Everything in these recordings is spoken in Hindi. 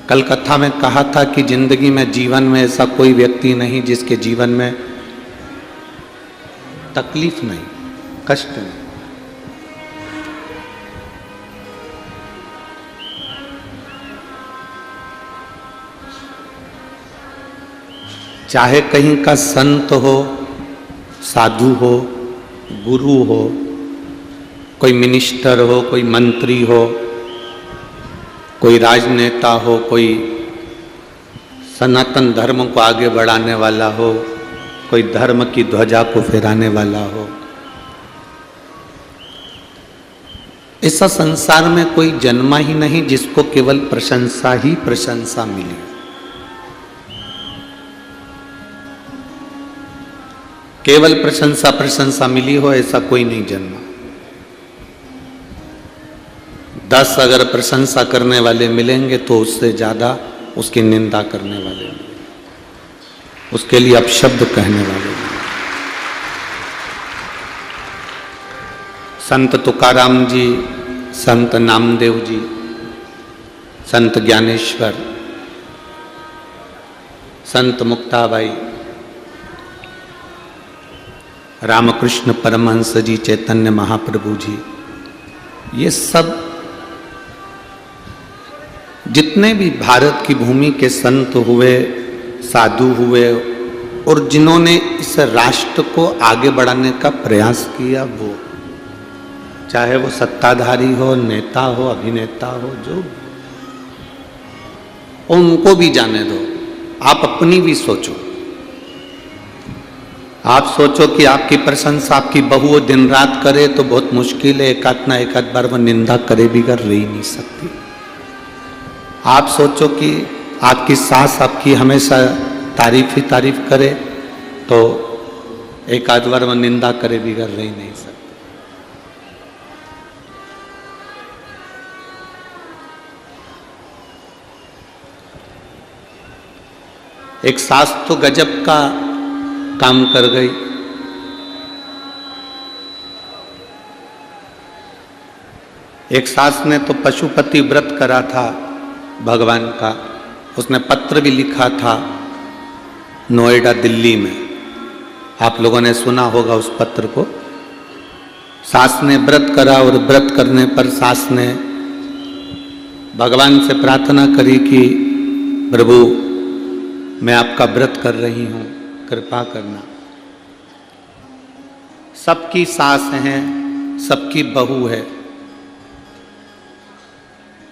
कल कथा में कहा था कि जिंदगी में जीवन में ऐसा कोई व्यक्ति नहीं जिसके जीवन में तकलीफ नहीं, कष्ट नहीं। चाहे कहीं का संत हो, साधु हो, गुरु हो, कोई मिनिस्टर हो, कोई मंत्री हो, कोई राजनेता हो, कोई सनातन धर्म को आगे बढ़ाने वाला हो, कोई धर्म की ध्वजा को फहराने वाला हो, ऐसा संसार में कोई जन्मा ही नहीं जिसको केवल प्रशंसा ही प्रशंसा मिली। केवल प्रशंसा प्रशंसा मिली हो ऐसा कोई नहीं जन्मा। 10 अगर प्रशंसा करने वाले मिलेंगे तो उससे ज्यादा उसकी निंदा करने वाले, उसके लिए अपशब्द कहने वाले। संत तुकाराम जी, संत नामदेव जी, संत ज्ञानेश्वर, संत मुक्ताबाई, रामकृष्ण परमहंस जी, चैतन्य महाप्रभु जी, ये सब जितने भी भारत की भूमि के संत हुए, साधु हुए और जिन्होंने इस राष्ट्र को आगे बढ़ाने का प्रयास किया, वो चाहे वो सत्ताधारी हो, नेता हो, अभिनेता हो, जो उनको भी जाने दो। आप अपनी भी सोचो। आप सोचो कि आपकी प्रशंसा आपकी बहू दिन रात करे तो बहुत मुश्किल है, एक आध ना एक आध बार वो निंदा करे भी कर रही नहीं सकती। आप सोचो कि आपकी सास आपकी हमेशा तारीफ ही तारीफ करे तो एक आध बार वो निंदा करे भी कर रही नहीं सकती। एक सास तो गजब का काम कर गई। एक सास ने तो पशुपति व्रत करा था भगवान का, उसने पत्र भी लिखा था नोएडा दिल्ली में, आप लोगों ने सुना होगा उस पत्र को। सास ने व्रत करा और व्रत करने पर सास ने भगवान से प्रार्थना करी कि प्रभु मैं आपका व्रत कर रही हूं, कृपा करना। सबकी सास है, सबकी बहू है,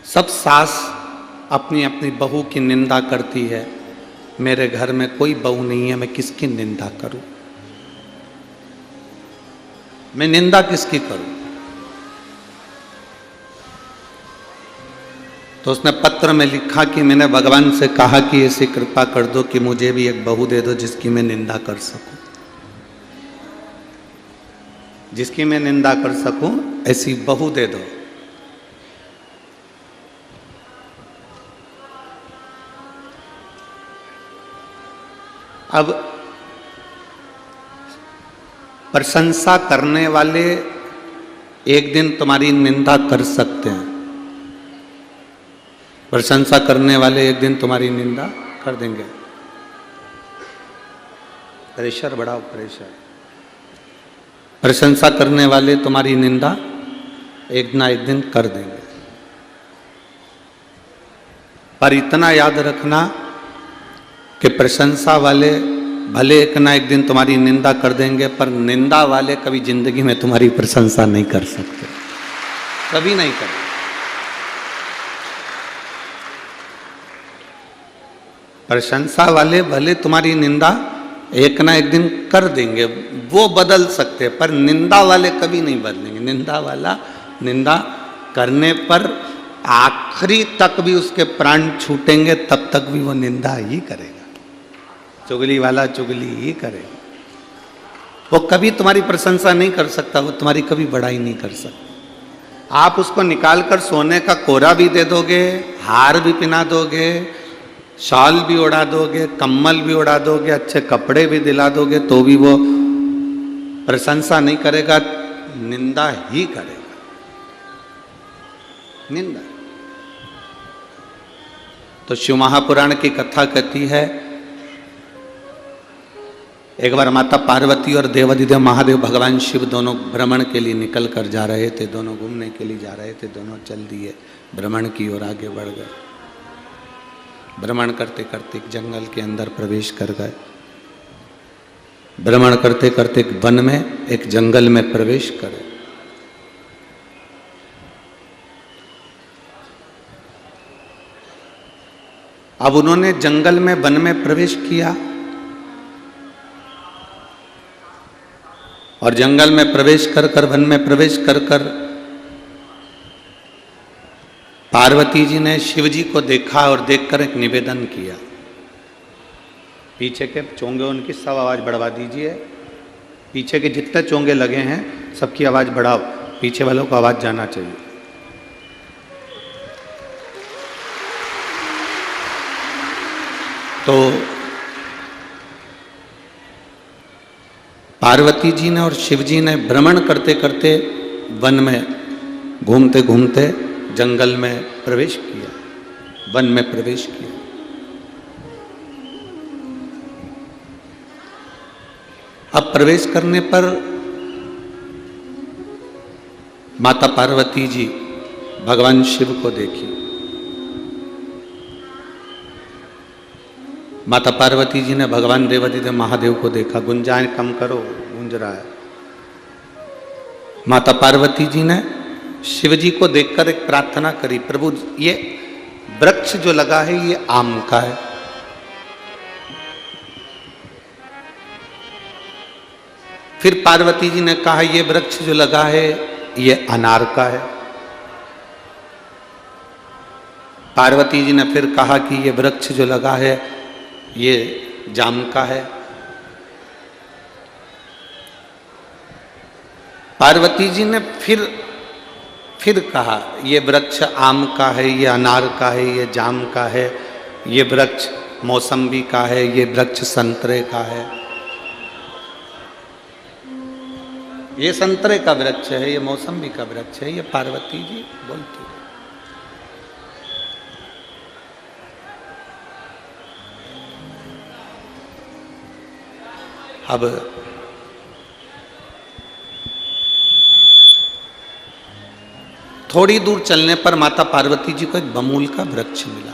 सब सास अपनी अपनी बहू की निंदा करती है। मेरे घर में कोई बहू नहीं है, मैं किसकी निंदा करूं, मैं निंदा किसकी करूं। तो उसने पत्र में लिखा कि मैंने भगवान से कहा कि ऐसी कृपा कर दो कि मुझे भी एक बहू दे दो जिसकी मैं निंदा कर सकूं, जिसकी मैं निंदा कर सकूं, ऐसी बहू दे दो। अब प्रशंसा करने वाले एक दिन तुम्हारी निंदा कर सकते हैं, प्रशंसा करने वाले एक दिन तुम्हारी निंदा कर देंगे। प्रेशर बढ़ाओ, प्रेशर। प्रशंसा करने वाले तुम्हारी निंदा एक ना एक दिन कर देंगे। पर इतना याद रखना कि प्रशंसा वाले भले एक ना एक दिन तुम्हारी निंदा कर देंगे, पर निंदा वाले कभी जिंदगी में तुम्हारी प्रशंसा नहीं कर सकते, कभी नहीं करेंगे। प्रशंसा वाले भले तुम्हारी निंदा एक ना एक दिन कर देंगे, वो बदल सकते हैं, पर निंदा वाले कभी नहीं बदलेंगे। निंदा वाला निंदा करने पर आखिरी तक भी उसके प्राण छूटेंगे, तब तक भी वो निंदा ही करेगा। चुगली वाला चुगली ही करेगा, वो कभी तुम्हारी प्रशंसा नहीं कर सकता, वो तुम्हारी कभी बड़ाई नहीं कर सकता। आप उसको निकाल कर सोने का कोरा भी दे दोगे, हार भी पहना दोगे, शॉल भी उड़ा दोगे, कम्बल भी उड़ा दोगे, अच्छे कपड़े भी दिला दोगे, तो भी वो प्रशंसा नहीं करेगा, निंदा ही करेगा, निंदा। तो शिव महापुराण की कथा कहती है, एक बार माता पार्वती और देवाधिदेव महादेव भगवान शिव दोनों भ्रमण के लिए निकल कर जा रहे थे, दोनों घूमने के लिए जा रहे थे, दोनों चल दिए भ्रमण की ओर आगे बढ़ गए। भ्रमण करते करते एक जंगल के अंदर प्रवेश कर गए। भ्रमण करते करते एक वन में, एक जंगल में प्रवेश करे। अब उन्होंने जंगल में, वन में प्रवेश किया और जंगल में प्रवेश कर कर, वन में प्रवेश कर कर पार्वती जी ने शिव जी को देखा और देखकर एक निवेदन किया। पीछे के चोंगे उनकी सब आवाज बढ़वा दीजिए। पीछे के जितने चोंगे लगे हैं सबकी आवाज बढ़ाओ, पीछे वालों को आवाज जाना चाहिए। तो पार्वती जी ने और शिव जी ने भ्रमण करते करते वन में घूमते घूमते जंगल में प्रवेश किया, वन में प्रवेश किया। अब प्रवेश करने पर माता पार्वती जी भगवान शिव को देखी। माता पार्वती जी ने भगवान देवाधिदेव महादेव को देखा। गुंजाएं कम करो, गूंज रहा है। माता पार्वती जी ने शिव जी को देखकर एक प्रार्थना करी, प्रभु ये वृक्ष जो लगा है ये आम का है। फिर पार्वती जी ने कहा ये वृक्ष जो लगा है ये अनार का है। पार्वती जी ने फिर कहा कि ये वृक्ष जो लगा है ये जाम का है। पार्वती जी ने फिर कहा ये वृक्ष आम का है, ये अनार का है, ये जाम का है, ये वृक्ष मौसम्बी का है, ये वृक्ष संतरे का है। ये संतरे का वृक्ष है, ये मौसम्बी का वृक्ष है। ये पार्वती जी बोलती है। अब थोड़ी दूर चलने पर माता पार्वती जी को एक बमूल का वृक्ष मिला।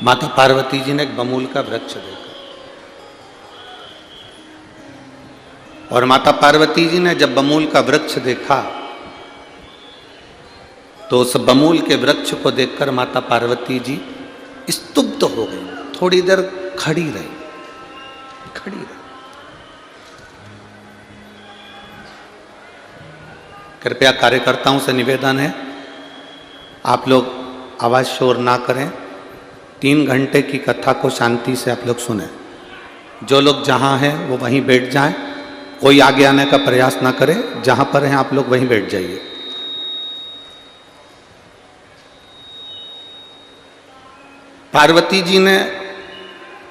माता पार्वती जी ने एक बमूल का वृक्ष देखा और माता पार्वती जी ने जब बमूल का वृक्ष देखा तो उस बमूल के वृक्ष को देखकर माता पार्वती जी स्तुब्ध हो गई। थोड़ी देर खड़ी रही। कृपया कार्यकर्ताओं से निवेदन है, आप लोग आवाज शोर ना करें। 3 घंटे की कथा को शांति से आप लोग सुने। जो लोग जहां हैं वो वहीं बैठ जाएं, कोई आगे आने का प्रयास ना करे। जहां पर हैं आप लोग वहीं बैठ जाइए। पार्वती जी ने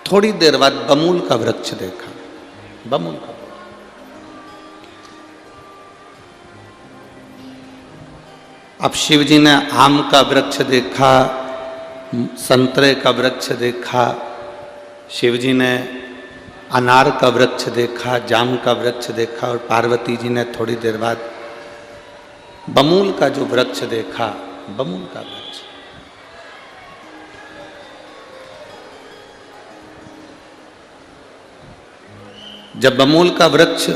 थोड़ी देर बाद बमूल का वृक्ष देखा। बमूल का, अब शिव जी ने आम का वृक्ष देखा, संतरे का वृक्ष देखा, शिव जी ने अनार का वृक्ष देखा, जाम का वृक्ष देखा और पार्वती जी ने थोड़ी देर बाद बमूल का जो वृक्ष देखा, बमूल का वृक्ष। जब बमूल का वृक्ष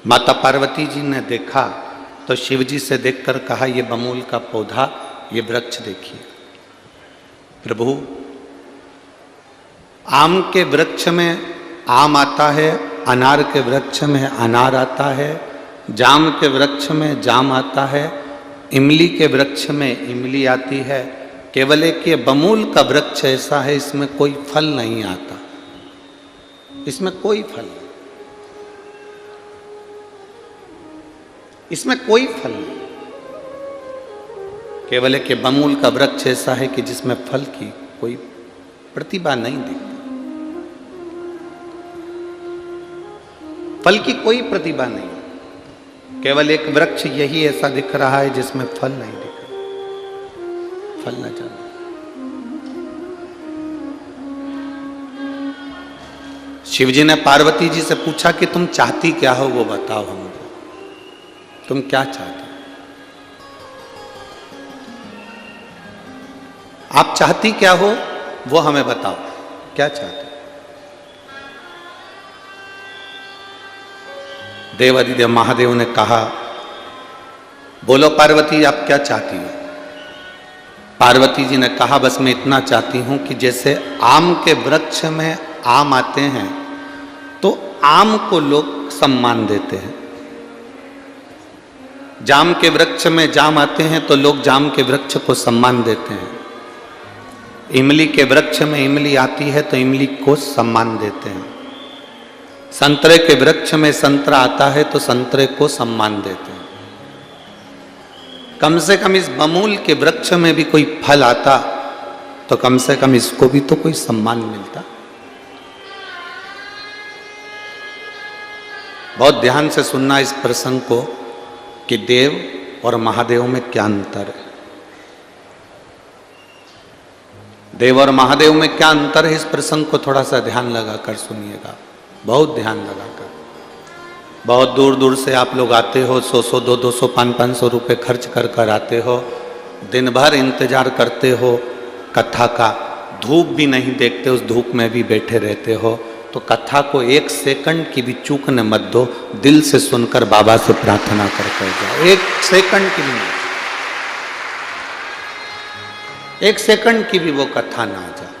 माता पार्वती जी ने देखा तो शिव जी से देखकर कहा ये बमूल का पौधा, ये वृक्ष देखिए। प्रभु आम के वृक्ष में आम आता है, अनार के वृक्ष में अनार आता है, जाम के वृक्ष में जाम आता है, इमली के वृक्ष में इमली आती है। केवल एक ये बमूल का वृक्ष ऐसा है इसमें कोई फल नहीं आता, इसमें कोई फल नहीं, इसमें कोई फल नहीं। केवल एक बमूल का वृक्ष ऐसा है कि जिसमें फल की कोई प्रतिभा नहीं दिखती, फल की कोई प्रतिभा नहीं। केवल एक वृक्ष यही ऐसा दिख रहा है जिसमें फल नहीं दिख रहा, फल न जाना। शिव जी ने पार्वती जी से पूछा कि तुम चाहती क्या हो, वो बताओ हमको, तुम क्या चाहती, आप चाहती क्या हो वो हमें बताओ, क्या चाहते। देवादिदेव महादेव ने कहा, बोलो पार्वती आप क्या चाहती हो। पार्वती जी ने कहा, बस मैं इतना चाहती हूं कि जैसे आम के वृक्ष में आम आते हैं तो आम को लोग सम्मान देते हैं, जाम के वृक्ष में जाम आते हैं तो लोग जाम के वृक्ष को सम्मान देते हैं, इमली के वृक्ष में इमली आती है तो इमली को सम्मान देते हैं, संतरे के वृक्ष में संतरा आता है तो संतरे को सम्मान देते हैं। कम से कम इस बमूल के वृक्ष में भी कोई फल आता तो कम से कम इसको भी तो कोई सम्मान मिलता। बहुत ध्यान से सुनना इस प्रसंग को कि देव और महादेव में क्या अंतर है। देव और महादेव में क्या अंतर है, इस प्रसंग को थोड़ा सा ध्यान लगाकर सुनिएगा, बहुत ध्यान लगाकर। बहुत दूर दूर से आप लोग आते हो, 100-100, 200, 500 रुपये खर्च कर कर आते हो, दिन भर इंतजार करते हो कथा का, धूप भी नहीं देखते, उस धूप में भी बैठे रहते हो, तो कथा को 1 सेकंड की भी चूकने मत दो, दिल से सुनकर बाबा से प्रार्थना करके जाओ। 1 सेकंड की भी नहीं, 1 सेकंड की भी वो कथा ना आ जाए।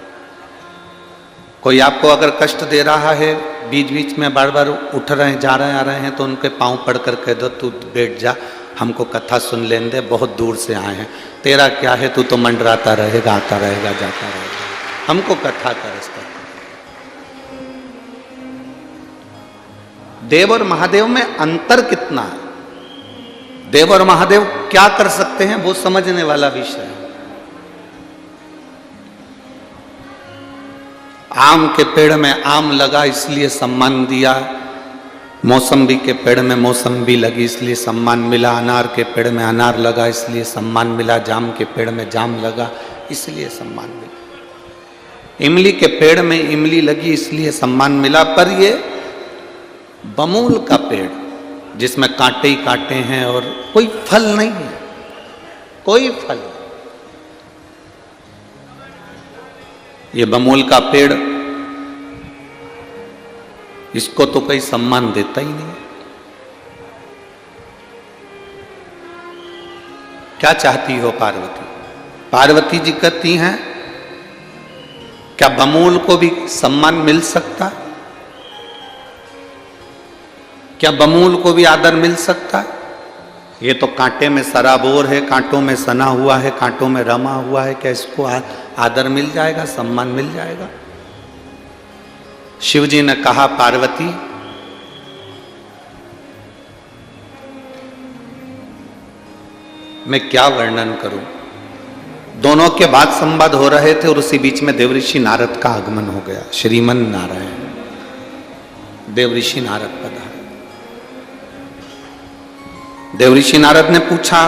कोई आपको अगर कष्ट दे रहा है, बीच बीच में बार बार उठ रहे हैं, जा रहे हैं, आ रहे हैं, तो उनके पांव पड़ कर कह दो तू बैठ जा, हमको कथा सुन लेने दे, बहुत दूर से आए हैं, तेरा क्या है, तू तो मंडराता रहेगा, आता रहेगा, जाता रहेगा, हमको कथा का रास्ता। देव और महादेव में अंतर कितना है, देव और महादेव क्या कर सकते हैं, वो समझने वाला विषय है। आम के पेड़ में आम लगा इसलिए सम्मान दिया, मौसम्बी के पेड़ में मौसम्बी लगी इसलिए सम्मान मिला, अनार के पेड़ में अनार लगा इसलिए सम्मान मिला, जाम के पेड़ में जाम लगा इसलिए सम्मान मिला, इमली के पेड़ में इमली लगी इसलिए सम्मान मिला। पर ये बमूल का पेड़ जिसमें कांटे ही कांटे हैं और कोई फल नहीं है, कोई फल, ये बमूल का पेड़, इसको तो कोई सम्मान देता ही नहीं। क्या चाहती हो पार्वती? पार्वती जी कहती हैं, क्या बमूल को भी सम्मान मिल सकता है? क्या बमूल को भी आदर मिल सकता है? ये तो कांटे में सराबोर है, कांटों में सना हुआ है, कांटों में रमा हुआ है, क्या इसको आदर मिल जाएगा, सम्मान मिल जाएगा? शिव जी ने कहा, पार्वती मैं क्या वर्णन करूं, दोनों के बाद संवाद हो रहे थे और उसी बीच में देवऋषि नारद का आगमन हो गया। श्रीमन नारायण, देवऋषि नारद पधारे। देवऋषि नारद ने पूछा,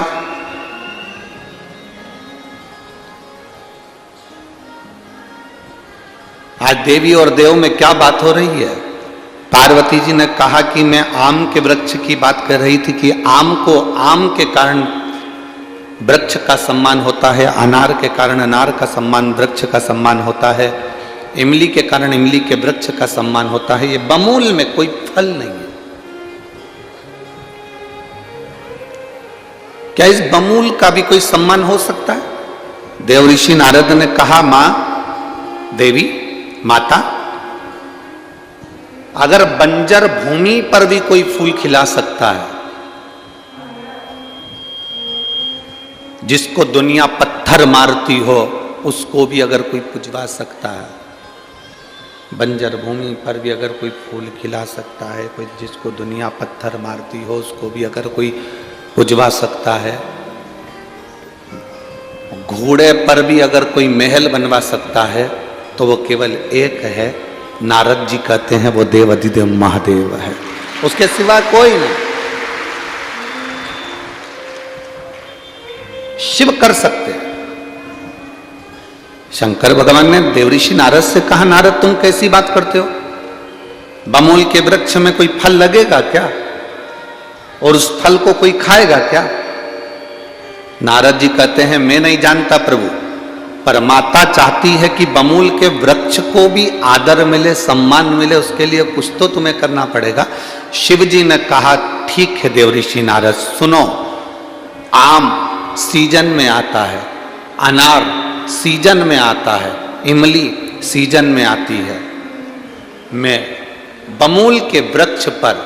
आज देवी और देव में क्या बात हो रही है? पार्वती जी ने कहा कि मैं आम के वृक्ष की बात कर रही थी कि आम को आम के कारण वृक्ष का सम्मान होता है, अनार के कारण अनार का सम्मान वृक्ष का सम्मान होता है, इमली के कारण इमली के वृक्ष का सम्मान होता है, ये बमूल में कोई फल नहीं है। क्या इस बमूल का भी कोई सम्मान हो सकता है? देवऋषि नारद ने कहा, मां, देवी, माता, अगर बंजर भूमि पर भी कोई फूल खिला सकता है, जिसको दुनिया पत्थर मारती हो उसको भी अगर कोई पुजवा सकता है, बंजर भूमि पर भी अगर कोई फूल खिला सकता है, कोई जिसको दुनिया पत्थर मारती हो उसको भी अगर कोई पुजवा सकता है, घोड़े पर भी अगर कोई महल बनवा सकता है, तो वो केवल एक है, नारद जी कहते हैं वो देव अधिदेव महादेव है, उसके सिवा कोई नहीं। शिव कर सकते हैं। शंकर भगवान ने देवऋषि नारद से कहा, नारद तुम कैसी बात करते हो, बमूल के वृक्ष में कोई फल लगेगा क्या, और उस फल को कोई खाएगा क्या? नारद जी कहते हैं, मैं नहीं जानता प्रभु, पर माता चाहती है कि बमूल के वृक्ष को भी आदर मिले, सम्मान मिले, उसके लिए कुछ तो तुम्हें करना पड़ेगा। शिव जी ने कहा, ठीक है देवऋषि नारद, सुनो, आम सीजन में आता है, अनार सीजन में आता है, इमली सीजन में आती है, मैं बमूल के वृक्ष पर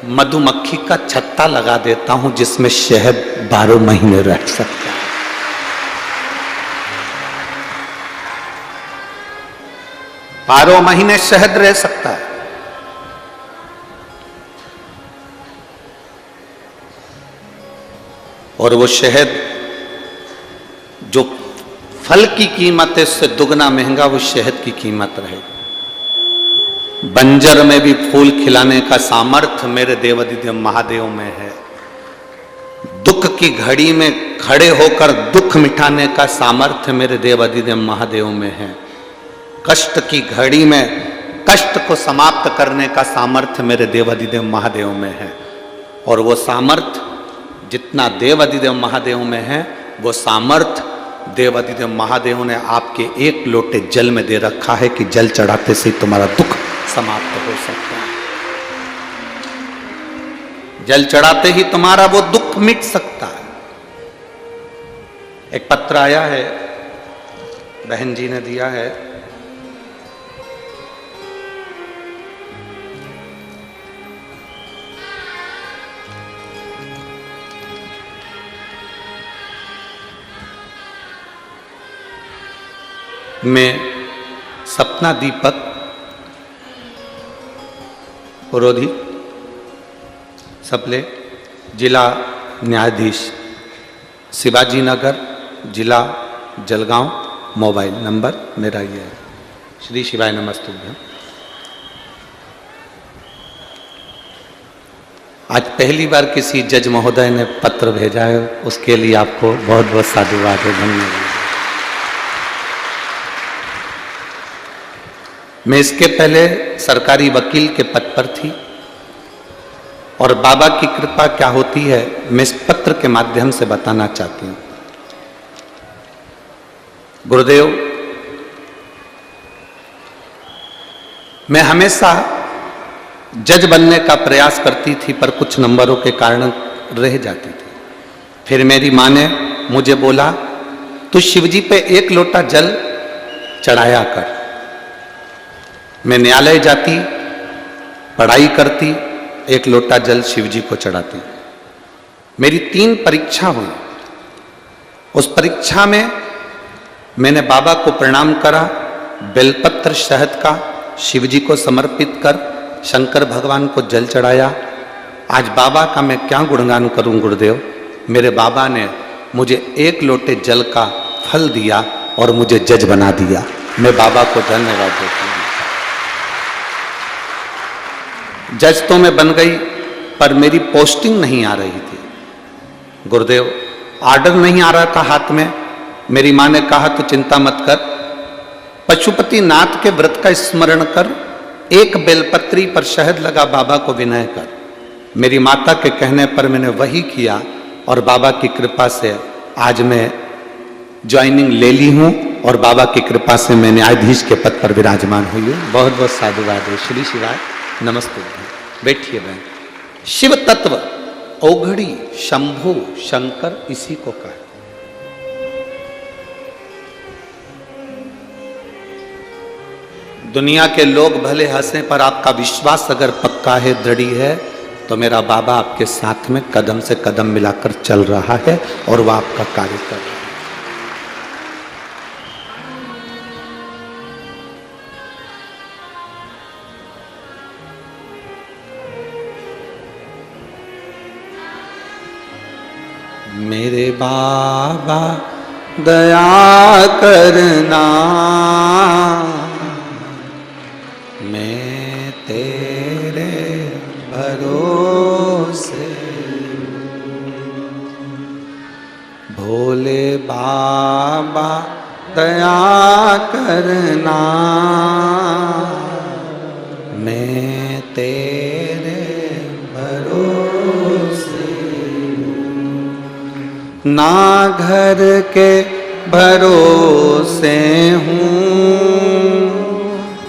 मधुमक्खी का छत्ता लगा देता हूं जिसमें शहद 12 महीने रह सकता है। बारह महीने शहद रह सकता है। और वो शहद जो फल की कीमत है उससे दुगना महंगा वो शहद की कीमत रहेगी। बंजर में भी फूल खिलाने का सामर्थ्य मेरे देवाधिदेव महादेव में है। दुख की घड़ी में खड़े होकर दुख मिटाने का सामर्थ्य मेरे देवाधिदेव महादेव में है। कष्ट की घड़ी में कष्ट को समाप्त करने का सामर्थ्य मेरे देवाधिदेव महादेव में है। और वो सामर्थ्य जितना देवाधिदेव महादेव में है, वो सामर्थ्य देवाधिदेव महादेव ने आपके एक लोटे जल में दे रखा है कि जल चढ़ाते से तुम्हारा दुख समाप्त हो सकता है। जल चढ़ाते ही तुम्हारा वो दुख मिट सकता है। एक पत्र आया है, बहन जी ने दिया है, मैं सपना दीपक पुरोधी सपले, जिला न्यायाधीश, शिवाजी नगर, जिला जलगांव, मोबाइल नंबर मेरा ये है। श्री शिवाय नमस्तुभ्यम। आज पहली बार किसी जज महोदय ने पत्र भेजा है, उसके लिए आपको बहुत बहुत साधुवाद है, धन्यवाद। मैं इसके पहले सरकारी वकील के पद पर थी और बाबा की कृपा क्या होती है मैं इस पत्र के माध्यम से बताना चाहती हूं। गुरुदेव, मैं हमेशा जज बनने का प्रयास करती थी पर कुछ नंबरों के कारण रह जाती थी। फिर मेरी माँ ने मुझे बोला, तू शिवजी पे एक लोटा जल चढ़ाया कर। मैं न्यायालय जाती, पढ़ाई करती, एक लोटा जल शिवजी को चढ़ाती। मेरी 3 परीक्षा हुई। उस परीक्षा में मैंने बाबा को प्रणाम करा, बेलपत्र शहद का शिवजी को समर्पित कर शंकर भगवान को जल चढ़ाया। आज बाबा का मैं क्या गुणगान करूं गुरुदेव। मेरे बाबा ने मुझे 1 लोटे जल का फल दिया और मुझे जज बना दिया। मैं बाबा को धन्यवाद देती हूँ। जज तो मैं बन गई पर मेरी पोस्टिंग नहीं आ रही थी गुरुदेव, आर्डर नहीं आ रहा था हाथ में। मेरी माँ ने कहा तो चिंता मत कर, पशुपति नाथ के व्रत का स्मरण कर, 1 बेलपत्री पर शहद लगा, बाबा को विनय कर। मेरी माता के कहने पर मैंने वही किया और बाबा की कृपा से आज मैं ज्वाइनिंग ले ली हूँ और बाबा की कृपा से मैं न्यायाधीश के पद पर विराजमान हुई हूँ। बहुत बहुत साधुवाद है। श्री शिवाय नमस्ते। बैठिए बहन। शिव तत्व औघड़ी शंभु शंकर इसी को कहा। दुनिया के लोग भले हंसे पर आपका विश्वास अगर पक्का है, दृढ़ है, तो मेरा बाबा आपके साथ में कदम से कदम मिलाकर चल रहा है और वह आपका कार्य कर रहा है। मेरे बाबा दया करना, मैं तेरे भरोसे, भोले बाबा दया करना, मैं तेरे भरोसे ना घर के भरोसे हूँ,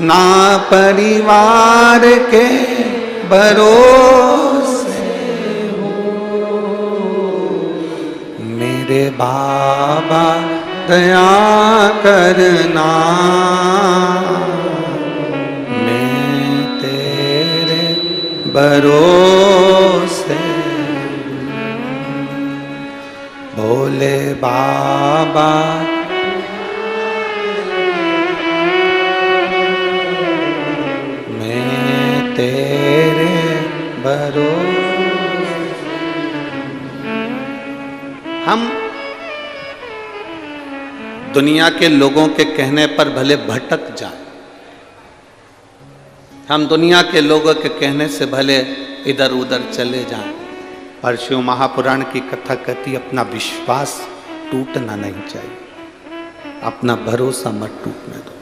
ना परिवार के भरोसे हूँ, मेरे बाबा दया करना, मैं तेरे भरोसे। भोले बाबा मैं तेरे भरोसे। हम दुनिया के लोगों के कहने पर भले भटक जाए, हम दुनिया के लोगों के कहने से भले इधर उधर चले जाएं, पर शिव महापुराण की कथा कहती अपना विश्वास टूटना नहीं चाहिए, अपना भरोसा मत टूटने दो।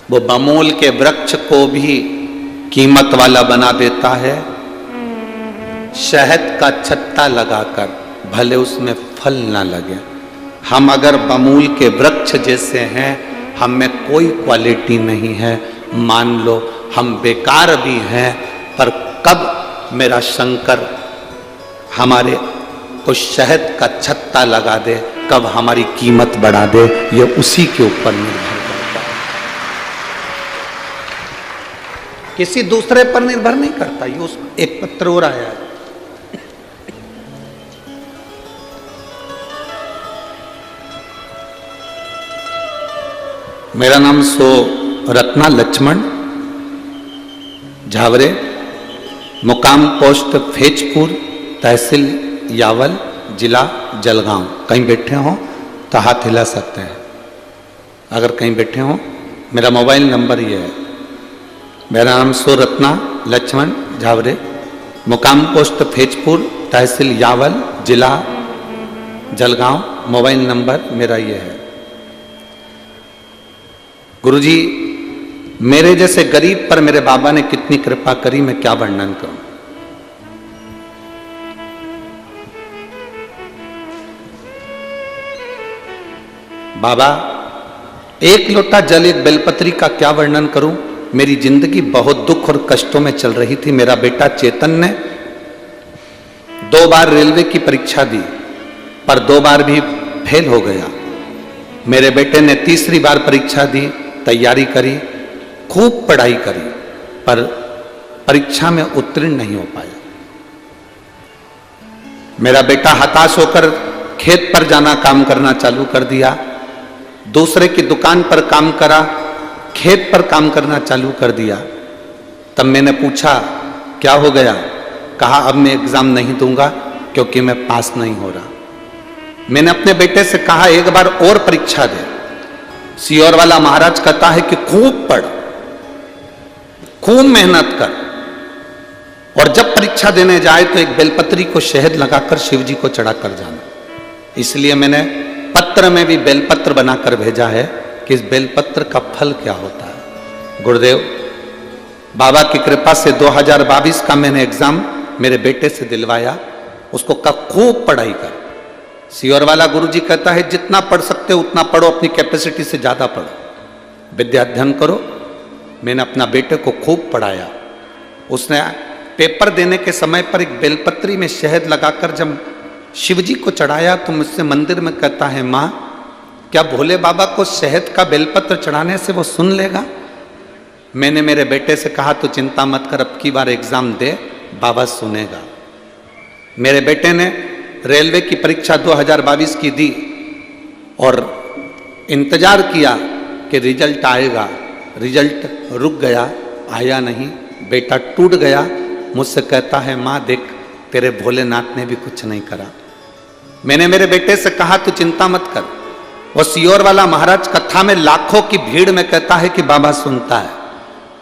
वो बमोल के वृक्ष को भी कीमत वाला बना देता है, शहद का छत्ता लगाकर, भले उसमें फल ना लगे। हम अगर बमूल के वृक्ष जैसे हैं, हम में कोई क्वालिटी नहीं है, मान लो हम बेकार भी हैं, पर कब मेरा शंकर हमारे को शहद का छत्ता लगा दे, कब हमारी कीमत बढ़ा दे, ये उसी के ऊपर निर्भर करता है, किसी दूसरे पर निर्भर नहीं करता। ये उस एक पत्र और आया है, मेरा नाम सो रत्ना लक्ष्मण झावरे, मुकाम पोस्ट फेजपुर, तहसील यावल, जिला जलगांव। कहीं बैठे हो तो हाथ हिला सकते हैं, अगर कहीं बैठे हो। मेरा मोबाइल नंबर ये है, मेरा नाम सो रत्ना लक्ष्मण झावरे, मुकाम पोस्ट फेजपुर, तहसील यावल, जिला जलगांव। मोबाइल नंबर मेरा ये है। गुरुजी, मेरे जैसे गरीब पर मेरे बाबा ने कितनी कृपा करी, मैं क्या वर्णन करूं। बाबा, एक लोटा जल एक बेलपत्री का क्या वर्णन करूं। मेरी जिंदगी बहुत दुख और कष्टों में चल रही थी। मेरा बेटा चेतन ने 2 बार रेलवे की परीक्षा दी, पर 2 बार भी फेल हो गया। मेरे बेटे ने तीसरी बार परीक्षा दी, तैयारी करी, खूब पढ़ाई करी, पर परीक्षा में उत्तीर्ण नहीं हो पाया। मेरा बेटा हताश होकर खेत पर जाना काम करना चालू कर दिया, दूसरे की दुकान पर काम करा, खेत पर काम करना चालू कर दिया। तब मैंने पूछा क्या हो गया, कहा अब मैं एग्जाम नहीं दूंगा क्योंकि मैं पास नहीं हो रहा। मैंने अपने बेटे से कहा एक बार और परीक्षा दे। सियोर वाला महाराज कहता है कि खूब पढ़, खूब मेहनत कर, और जब परीक्षा देने जाए तो एक बेलपत्री को शहद लगाकर शिव जी को चढ़ाकर जाना। इसलिए मैंने पत्र में भी बेलपत्र बनाकर भेजा है कि इस बेलपत्र का फल क्या होता है। गुरुदेव, बाबा की कृपा से 2022 का मैंने एग्जाम मेरे बेटे से दिलवाया। उसको कहा खूब पढ़ाई कर। सियोर वाला गुरुजी कहता है जितना पढ़ सकते हो उतना पढ़ो, अपनी कैपेसिटी से ज्यादा पढ़ो, विद्या अध्ययन करो। मैंने अपना बेटे को खूब पढ़ाया। उसने पेपर देने के समय पर एक बेलपत्री में शहद लगाकर जब शिवजी को चढ़ाया तो मुझसे मंदिर में कहता है, माँ क्या भोले बाबा को शहद का बेलपत्र चढ़ाने से वो सुन लेगा। मैंने मेरे बेटे से कहा तो चिंता मत कर, अब की बार एग्जाम दे, बाबा सुनेगा। मेरे बेटे ने रेलवे की परीक्षा 2022 की दी और इंतजार किया कि रिजल्ट आएगा। रिजल्ट रुक गया, आया नहीं। बेटा टूट गया। मुझसे कहता है माँ देख तेरे भोलेनाथ ने भी कुछ नहीं करा। मैंने मेरे बेटे से कहा तू चिंता मत कर। वो सियोर वाला महाराज कथा में लाखों की भीड़ में कहता है कि बाबा सुनता है।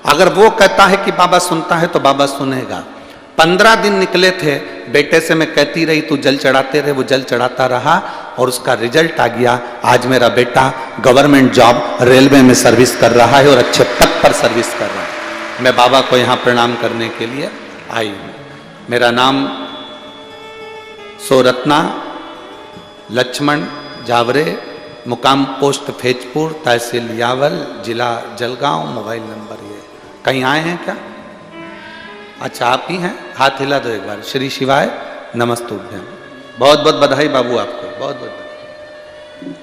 अगर वो कहता है कि बाबा सुनता है तो बाबा सुनेगा। 15 दिन निकले थे, बेटे से मैं कहती रही तू जल चढ़ाते रहे, वो जल चढ़ाता रहा और उसका रिजल्ट आ गया। आज मेरा बेटा गवर्नमेंट जॉब रेलवे में सर्विस कर रहा है और अच्छे पद पर सर्विस कर रहा है। मैं बाबा को यहाँ प्रणाम करने के लिए आई हूँ। मेरा नाम सोरत्ना लक्ष्मण जावरे, मुकाम पोस्ट फैजपुर, तहसील यावल, जिला जलगांव, मोबाइल नंबर ये। कहीं आए हैं क्या? अच्छा आप ही हैं, हाथ हिला दो एक बार। श्री शिवाय नमस्तुभ्यम। बहुत बहुत बधाई बाबू आपको, बहुत बहुत बधाई।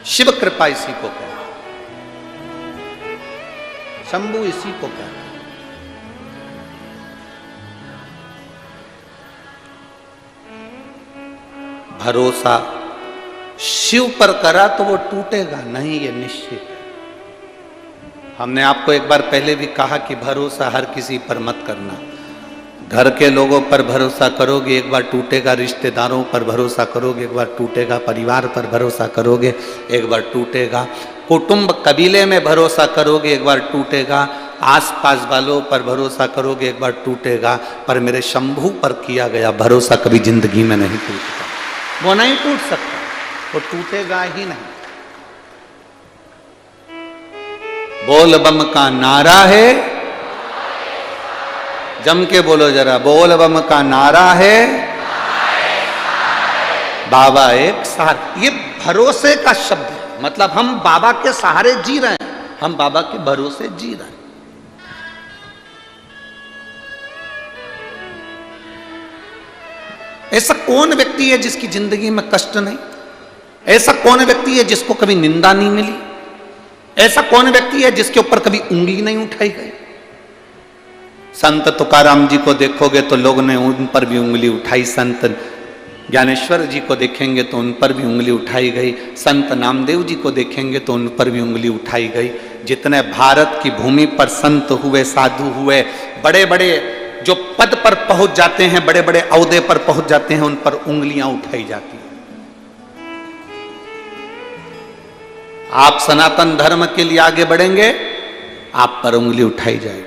शिव कृपा इसी को कहते हैं, शंभु इसी को कहते हैं। भरोसा शिव पर करा तो वो टूटेगा नहीं, ये निश्चित है। हमने आपको एक बार पहले भी कहा कि भरोसा हर किसी पर मत करना। घर के लोगों पर भरोसा करोगे एक बार टूटेगा, रिश्तेदारों पर भरोसा करोगे एक बार टूटेगा, परिवार पर भरोसा करोगे एक बार टूटेगा, कुटुंब कबीले में भरोसा करोगे एक बार टूटेगा, आसपास वालों पर भरोसा करोगे एक बार टूटेगा, पर मेरे शंभू पर किया गया भरोसा कभी जिंदगी में नहीं टूटेगा। वो नहीं टूट सकता, वो टूटेगा ही नहीं। बोल बम का नारा है, जम के बोलो जरा, बोल बम का नारा है, बाबा एक सहारा। ये भरोसे का शब्द है, मतलब हम बाबा के सहारे जी रहे हैं, हम बाबा के भरोसे जी रहे हैं। ऐसा कौन व्यक्ति है जिसकी जिंदगी में कष्ट नहीं? ऐसा कौन व्यक्ति है जिसको कभी निंदा नहीं मिली? ऐसा कौन व्यक्ति है जिसके ऊपर कभी उंगली नहीं उठाई गई? संत तुकाराम जी को देखोगे तो लोगों ने उन पर भी उंगली उठाई, संत ज्ञानेश्वर जी को देखेंगे तो उन पर भी उंगली उठाई गई, संत नामदेव जी को देखेंगे तो उन पर भी उंगली उठाई गई। जितने भारत की भूमि पर संत हुए, साधु हुए, बड़े बड़े जो पद पर पहुंच जाते हैं, बड़े बड़े औहदे पर पहुंच जाते हैं, उन पर उंगलियां उठाई जाती हैं। आप सनातन धर्म के लिए आगे बढ़ेंगे, आप पर उंगली उठाई जाएगी।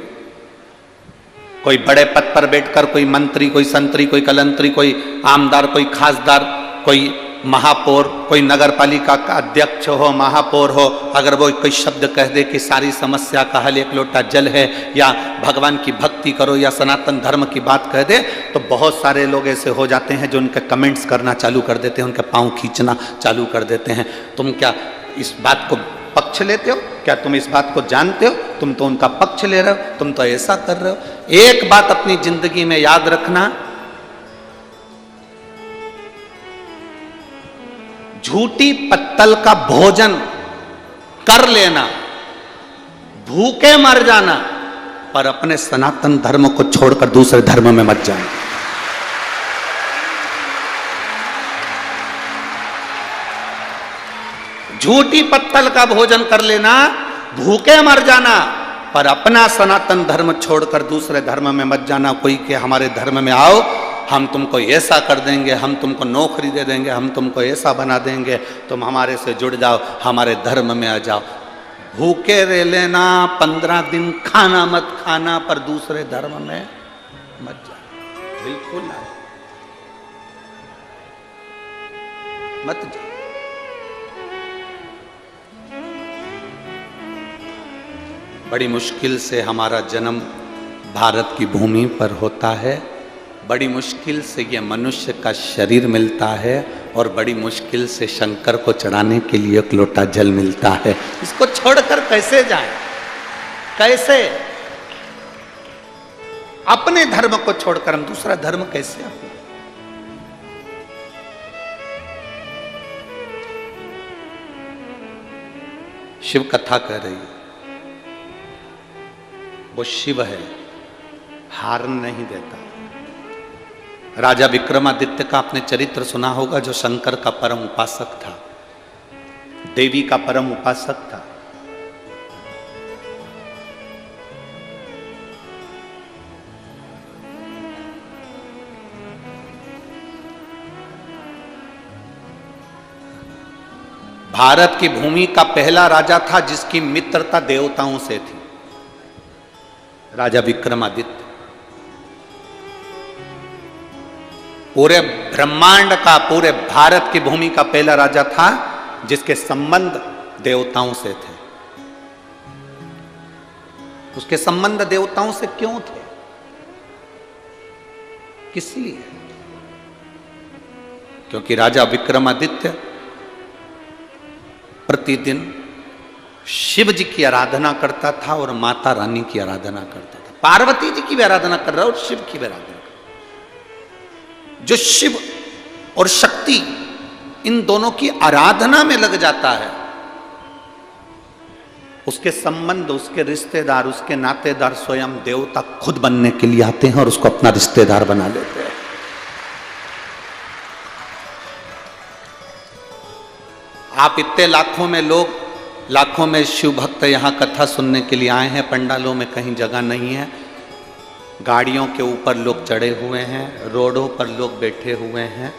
कोई बड़े पद पर बैठकर कोई मंत्री, कोई संतरी, कोई कलंतरी, कोई आमदार, कोई खासदार, कोई महापौर, कोई नगर पालिका का अध्यक्ष हो, महापौर हो, अगर वो कोई शब्द कह दे कि सारी समस्या का हल एक लोटा जल है, या भगवान की भक्ति करो, या सनातन धर्म की बात कह दे, तो बहुत सारे लोग ऐसे हो जाते हैं जो उनके कमेंट्स करना चालू कर देते हैं, उनके पांव खींचना चालू कर देते हैं। तुम क्या इस बात को पक्ष लेते हो? क्या तुम इस बात को जानते हो? तुम तो उनका पक्ष ले रहे हो, तुम तो ऐसा कर रहे हो। एक बात अपनी जिंदगी में याद रखना, झूठी पत्तल का भोजन कर लेना, भूखे मर जाना, पर अपने सनातन धर्म को छोड़कर दूसरे धर्म में मत जाना। झूठी पत्तल का भोजन कर लेना, भूखे मर जाना, पर अपना सनातन धर्म छोड़कर दूसरे धर्म में मत जाना। कोई के हमारे धर्म में आओ, हम तुमको ऐसा कर देंगे, हम तुमको नौकरी दे देंगे, हम तुमको ऐसा बना देंगे, तुम हमारे से जुड़ जाओ, हमारे धर्म में आ जाओ। भूखे रह लेना, 15 दिन खाना मत खाना, पर दूसरे धर्म में मत जाओ, बिल्कुल ना, मत जाओ। बड़ी मुश्किल से हमारा जन्म भारत की भूमि पर होता है, बड़ी मुश्किल से ये मनुष्य का शरीर मिलता है, और बड़ी मुश्किल से शंकर को चढ़ाने के लिए एक लोटा जल मिलता है। इसको छोड़कर कैसे जाएं? कैसे? अपने धर्म को छोड़कर हम दूसरा धर्म कैसे अपने? शिव कथा कह रही है, वो शिव है, हार नहीं देता। राजा विक्रमादित्य का आपने चरित्र सुना होगा, जो शंकर का परम उपासक था, देवी का परम उपासक था। भारत की भूमि का पहला राजा था जिसकी मित्रता देवताओं से थी, राजा विक्रमादित्य। पूरे ब्रह्मांड का, पूरे भारत की भूमि का पहला राजा था जिसके संबंध देवताओं से थे। उसके संबंध देवताओं से क्यों थे? किस लिए? क्योंकि राजा विक्रमादित्य प्रतिदिन शिव जी की आराधना करता था और माता रानी की आराधना करता था। पार्वती जी की भी आराधना कर रहा है और शिव की भी आराधना कर रहा है। जो शिव और शक्ति इन दोनों की आराधना में लग जाता है, उसके संबंध, उसके रिश्तेदार, उसके नातेदार स्वयं देवता खुद बनने के लिए आते हैं और उसको अपना रिश्तेदार बना लेते हैं। आप इतने लाखों में लोग, लाखों में शिव भक्त यहां कथा सुनने के लिए आए हैं, पंडालों में कहीं जगह नहीं है, गाड़ियों के ऊपर लोग चढ़े हुए हैं, रोडों पर लोग बैठे हुए हैं।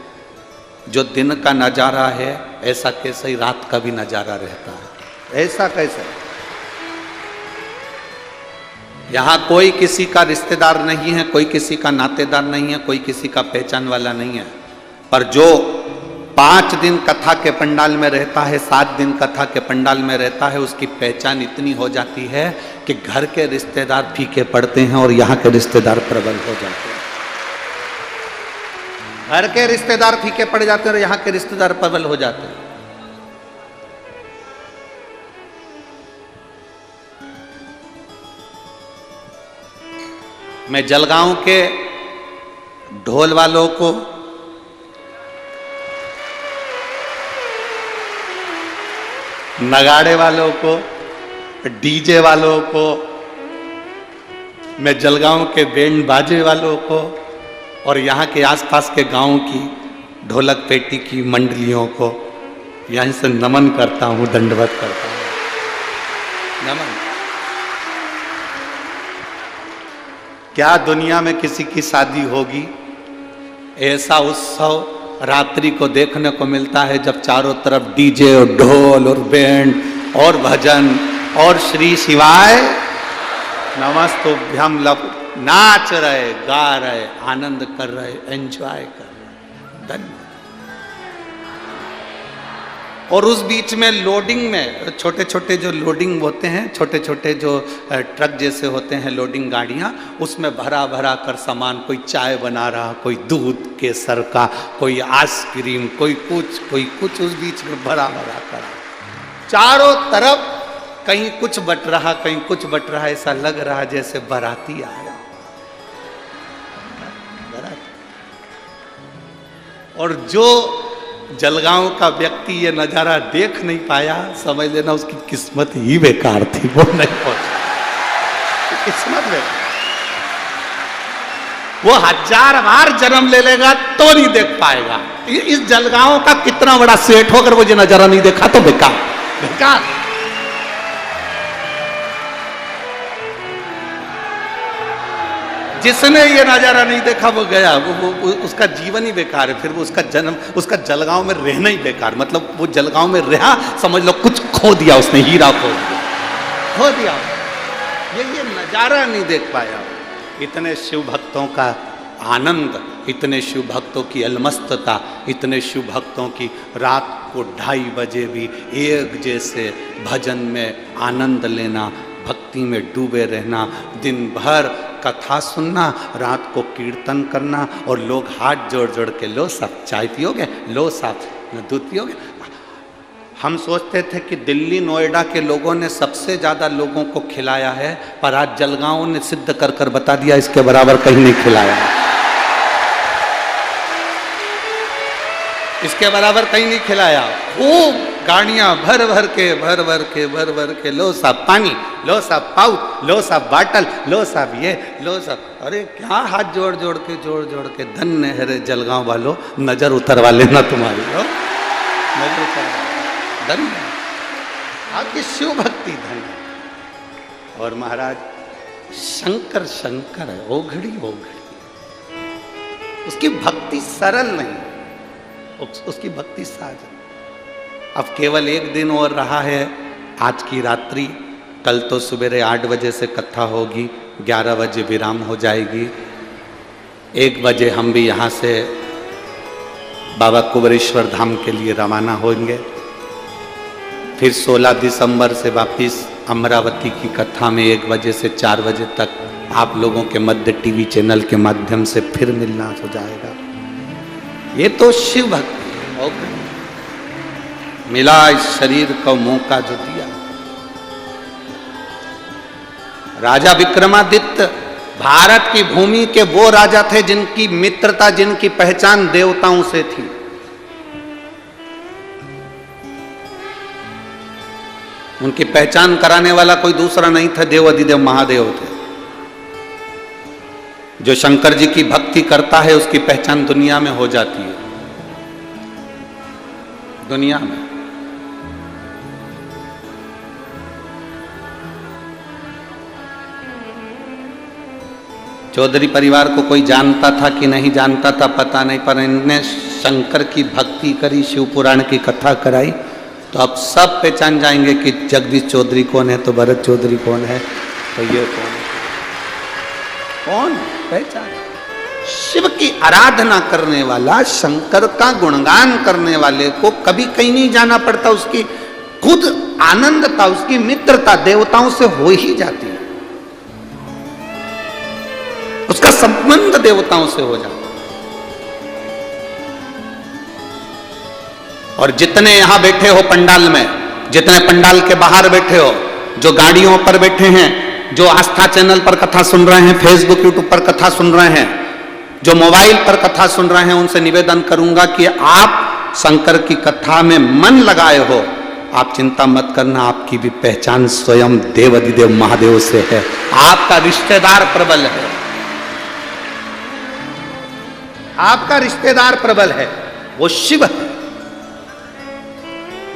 जो दिन का नजारा है ऐसा कैसे ही रात का भी नजारा रहता है? ऐसा कैसे? यहां कोई किसी का रिश्तेदार नहीं है, कोई किसी का नातेदार नहीं है, कोई किसी का पहचान वाला नहीं है। पर जो 5 दिन कथा के पंडाल में रहता है, 7 दिन कथा के पंडाल में रहता है, उसकी पहचान इतनी हो जाती है कि घर के रिश्तेदार फीके पड़ते हैं और यहाँ के रिश्तेदार प्रबल हो जाते हैं। घर के रिश्तेदार फीके पड़ जाते हैं और यहाँ के रिश्तेदार प्रबल हो जाते हैं। मैं जलगांव के ढोल वालों को, नगाड़े वालों को, डीजे वालों को, मैं जलगांव के बैंड बाजे वालों को और यहाँ के आसपास के गांव की ढोलक पेटी की मंडलियों को यहीं से नमन करता हूँ, दंडवत करता हूँ। नमन। क्या दुनिया में किसी की शादी होगी, ऐसा उत्सव रात्रि को देखने को मिलता है जब चारों तरफ डीजे और ढोल और बैंड और भजन और श्री शिवाय नमस्तुभ्यम लब नाच रहे, गा रहे, आनंद कर रहे, एंजॉय कर रहे। धन्यवाद। और उस बीच में लोडिंग में छोटे छोटे जो लोडिंग होते हैं, छोटे छोटे जो ट्रक जैसे होते हैं लोडिंग गाड़ियां, उसमें भरा भरा कर सामान, कोई चाय बना रहा, कोई दूध केसर का, कोई आइसक्रीम, कोई कुछ उस बीच में भरा भरा कर चारों तरफ कहीं कुछ बट रहा, कहीं कुछ बट रहा, ऐसा लग रहा जैसे बाराती आया। और जो जलगांव का व्यक्ति ये नजारा देख नहीं पाया, समझ लेना उसकी किस्मत ही बेकार थी, वो नहीं पहुंचा। किस्मत बेकार, वो 1000 बार जन्म ले लेगा तो नहीं देख पाएगा। इस जलगांव का कितना बड़ा सेठ हो, अगर वो ये नजारा नहीं देखा तो बेकार बेकार। जिसने ये नजारा नहीं देखा वो गया, वो उसका जीवन ही बेकार है। फिर वो उसका जन्म, उसका जलगांव में रहना ही बेकार। मतलब वो जलगांव में रहा, समझ लो कुछ खो दिया उसने, हीरा खो दिया। ये नजारा नहीं देख पाया। इतने शिव भक्तों का आनंद, इतने शिव भक्तों की अलमस्तता, इतने शिव भक्तों की रात को 2:30 बजे भी एक जैसे भजन में आनंद लेना, भक्ति में डूबे रहना, दिन भर कथा सुनना, रात को कीर्तन करना, और लोग हाथ जोड़ जोड़ के, लो साहब चाय पियोगे, लो साहब दूध पियोगे। हम सोचते थे कि दिल्ली नोएडा के लोगों ने सबसे ज़्यादा लोगों को खिलाया है, पर आज जलगांव ने सिद्ध कर कर बता दिया इसके बराबर कहीं नहीं खिलाया है। इसके बराबर कहीं नहीं खिलाया। खूब गाड़ियां भर भर के, लो साहब पानी, लो साहब पाउच, लो साहब बाटल, लो साहब ये, लो साहब। अरे क्या हाथ जोड़ जोड़ के धन्य है रे जलगांव वालों, नजर उतरवा लेना तुम्हारी, हो नजर उतरवा, धन्य आपकी शिव भक्ति, धन्य। और महाराज शंकर शंकर है, ओघड़ी उसकी भक्ति सरल नहीं, उसकी भक्ति साज। अब केवल एक दिन और रहा है, आज की रात्रि, कल तो सुबह 8 बजे से कथा होगी, 11 बजे विराम हो जाएगी। 1 बजे हम भी यहाँ से बाबा कुबेरेश्वर धाम के लिए रवाना होंगे। फिर 16 दिसंबर से वापिस अमरावती की कथा में 1 बजे से 4 बजे तक आप लोगों के मध्य टीवी चैनल के माध्यम से फिर मिलना हो जाएगा। ये तो शिव भक्ति है। मिला इस शरीर को मौका जो दिया। राजा विक्रमादित्य भारत की भूमि के वो राजा थे जिनकी मित्रता, जिनकी पहचान देवताओं से थी। उनकी पहचान कराने वाला कोई दूसरा नहीं था, देव अधिदेव महादेव थे। जो शंकर जी की भक्ति करता है उसकी पहचान दुनिया में हो जाती है। दुनिया में चौधरी परिवार को कोई जानता था कि नहीं जानता था पता नहीं, पर इनने शंकर की भक्ति करी, शिव पुराण की कथा कराई, तो अब सब पहचान जाएंगे कि जगदीश चौधरी कौन है, तो भरत चौधरी कौन है, तो ये कौन है। कौन पहचान? शिव की आराधना करने वाला, शंकर का गुणगान करने वाले को कभी कहीं नहीं जाना पड़ता। उसकी खुद आनंदता, उसकी मित्रता देवताओं से हो ही जाती है। उसका संबंध देवताओं से हो जाता है। और जितने यहां बैठे हो पंडाल में, जितने पंडाल के बाहर बैठे हो, जो गाड़ियों पर बैठे हैं, जो आस्था चैनल पर कथा सुन रहे हैं, फेसबुक यूट्यूब पर कथा सुन रहे हैं, जो मोबाइल पर कथा सुन रहे हैं, उनसे निवेदन करूंगा कि आप शंकर की कथा में मन लगाए हो। आप चिंता मत करना, आपकी भी पहचान स्वयं देव अधिदेव महादेव से है। आपका रिश्तेदार प्रबल है, आपका रिश्तेदार प्रबल है, वो शिव है,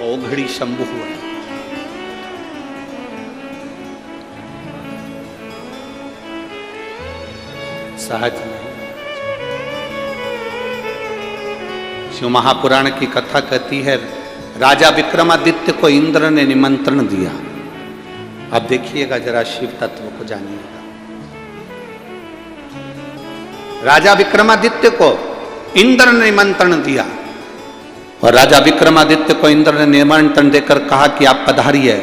वो घड़ी शंभु है। सहज नहीं। शिव महापुराण की कथा कहती है, राजा विक्रमादित्य को इंद्र ने निमंत्रण दिया। अब देखिएगा जरा, शिव तत्व को जानिएगा। राजा विक्रमादित्य को इंद्र ने निमंत्रण दिया, और राजा विक्रमादित्य को इंद्र ने निमंत्रण देकर कहा कि आप पधारिए।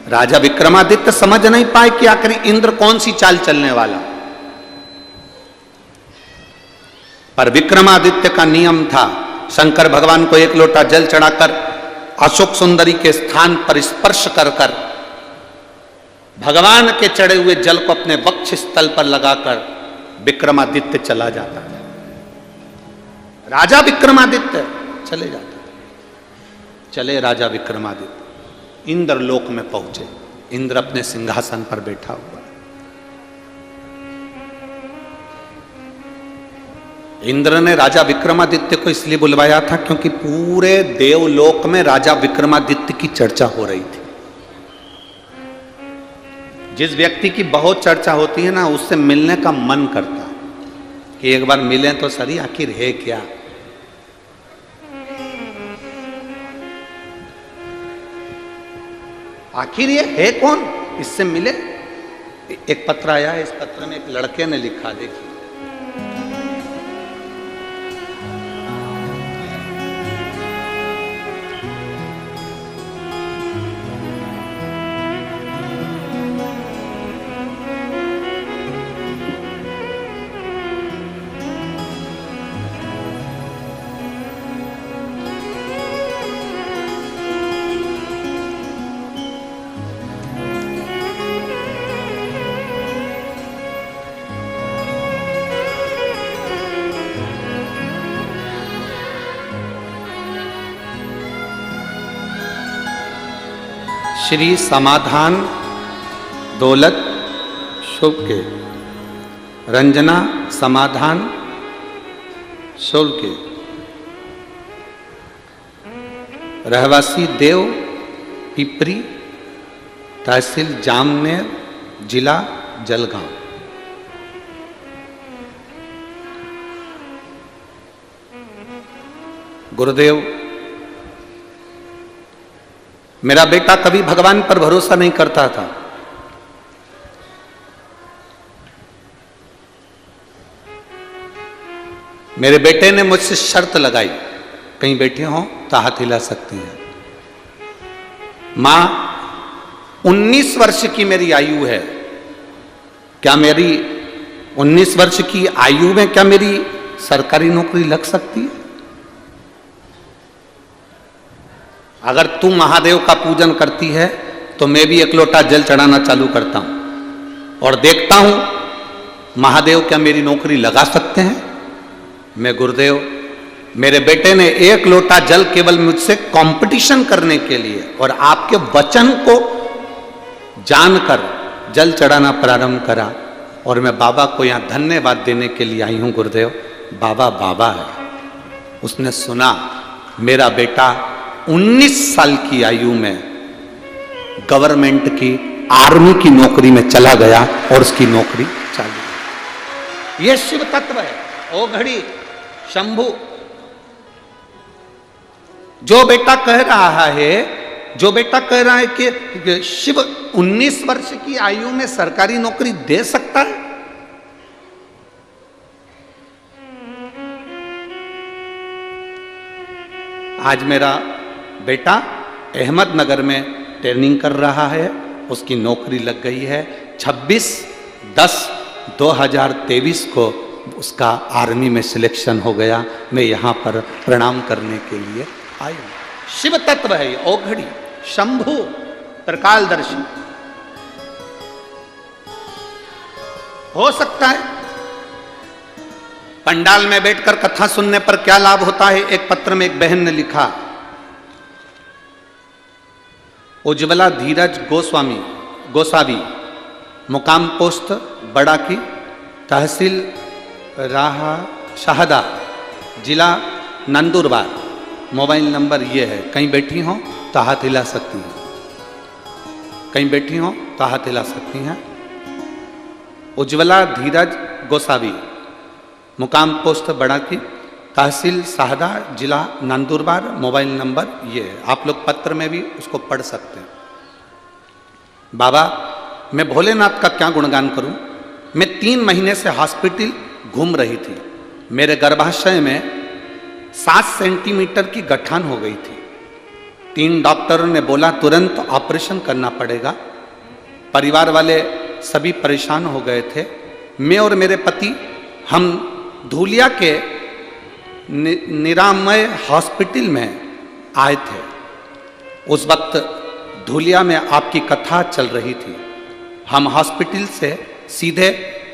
राजा विक्रमादित्य समझ नहीं पाए कि आखिर इंद्र कौन सी चाल चलने वाला, पर विक्रमादित्य का नियम था, शंकर भगवान को 1 लोटा जल चढ़ाकर अशोक सुंदरी के स्थान पर स्पर्श कर कर भगवान के चढ़े हुए जल को अपने वक्ष स्थल पर लगाकर विक्रमादित्य चला जाता था। राजा विक्रमादित्य चले जाते थे। चले राजा विक्रमादित्य, इंद्र लोक में पहुंचे। इंद्र अपने सिंहासन पर बैठा हुआ। इंद्र ने राजा विक्रमादित्य को इसलिए बुलवाया था क्योंकि पूरे देवलोक में राजा विक्रमादित्य की चर्चा हो रही थी। जिस व्यक्ति की बहुत चर्चा होती है ना, उससे मिलने का मन करता है कि एक बार मिलें तो सही, आखिर है क्या। आखिर ये है कौन, इससे मिले। एक पत्र आया है, इस पत्र में एक लड़के ने लिखा, देखिए। श्री समाधान दौलत शुभ के, रंजना समाधान शुभ के, रहवासी देव पिपरी, तहसील जामनेर, जिला जलगांव। गुरुदेव, मेरा बेटा कभी भगवान पर भरोसा नहीं करता था। मेरे बेटे ने मुझसे शर्त लगाई, कहीं बैठे हो तो हाथ हिला सकती हैं। मां 19 वर्ष की मेरी आयु है, क्या मेरी 19 वर्ष की आयु में क्या मेरी सरकारी नौकरी लग सकती है? अगर तू महादेव का पूजन करती है तो मैं भी एक लोटा जल चढ़ाना चालू करता हूं और देखता हूं महादेव क्या मेरी नौकरी लगा सकते हैं। मैं गुरुदेव, मेरे बेटे ने एक लोटा जल केवल मुझसे कंपटीशन करने के लिए और आपके वचन को जानकर जल चढ़ाना प्रारंभ करा और मैं बाबा को यहां धन्यवाद देने के लिए आई हूं। गुरुदेव, बाबा बाबा है। उसने सुना मेरा बेटा 19 साल की आयु में गवर्नमेंट की आर्मी की नौकरी में चला गया और उसकी नौकरी चालू। यह शिव तत्व है। ओ घड़ी शंभु, जो बेटा कह रहा है कि शिव 19 वर्ष की आयु में सरकारी नौकरी दे सकता है, आज मेरा बेटा अहमदनगर में ट्रेनिंग कर रहा है, उसकी नौकरी लग गई है। 26/10/2023 को उसका आर्मी में सिलेक्शन हो गया। मैं यहां पर प्रणाम करने के लिए आई हूं। शिव तत्व है ये। ओघड़ी शंभु त्रिकालदर्शी हो सकता है। पंडाल में बैठकर कथा सुनने पर क्या लाभ होता है? एक पत्र में एक बहन ने लिखा, उज्ज्वला धीरज गोसावी, मुकाम पोस्ट बड़ा की, तहसील राहा शाहदा, जिला नंदुरबार। मोबाइल नंबर ये है। कहीं बैठी हो तो हाथ हिला सकती हैं, कहीं बैठी हो तो हाथ हिला सकती हैं। उज्ज्वला धीरज गोसावी, मुकाम पोस्ट बड़ा की, तहसील शाहदा, जिला नंदुरबार। मोबाइल नंबर ये है। आप लोग पत्र में भी उसको पढ़ सकते हैं। बाबा, मैं भोलेनाथ का क्या गुणगान करूं? मैं 3 महीने से हॉस्पिटल घूम रही थी। मेरे गर्भाशय में 7 सेंटीमीटर की गठान हो गई थी। 3 डॉक्टरों ने बोला तुरंत ऑपरेशन करना पड़ेगा। परिवार वाले सभी परेशान हो गए थे। मैं और मेरे पति हम धूलिया के निरामय हॉस्पिटल में आए थे। उस वक्त धूलिया में आपकी कथा चल रही थी। हम हॉस्पिटल से सीधे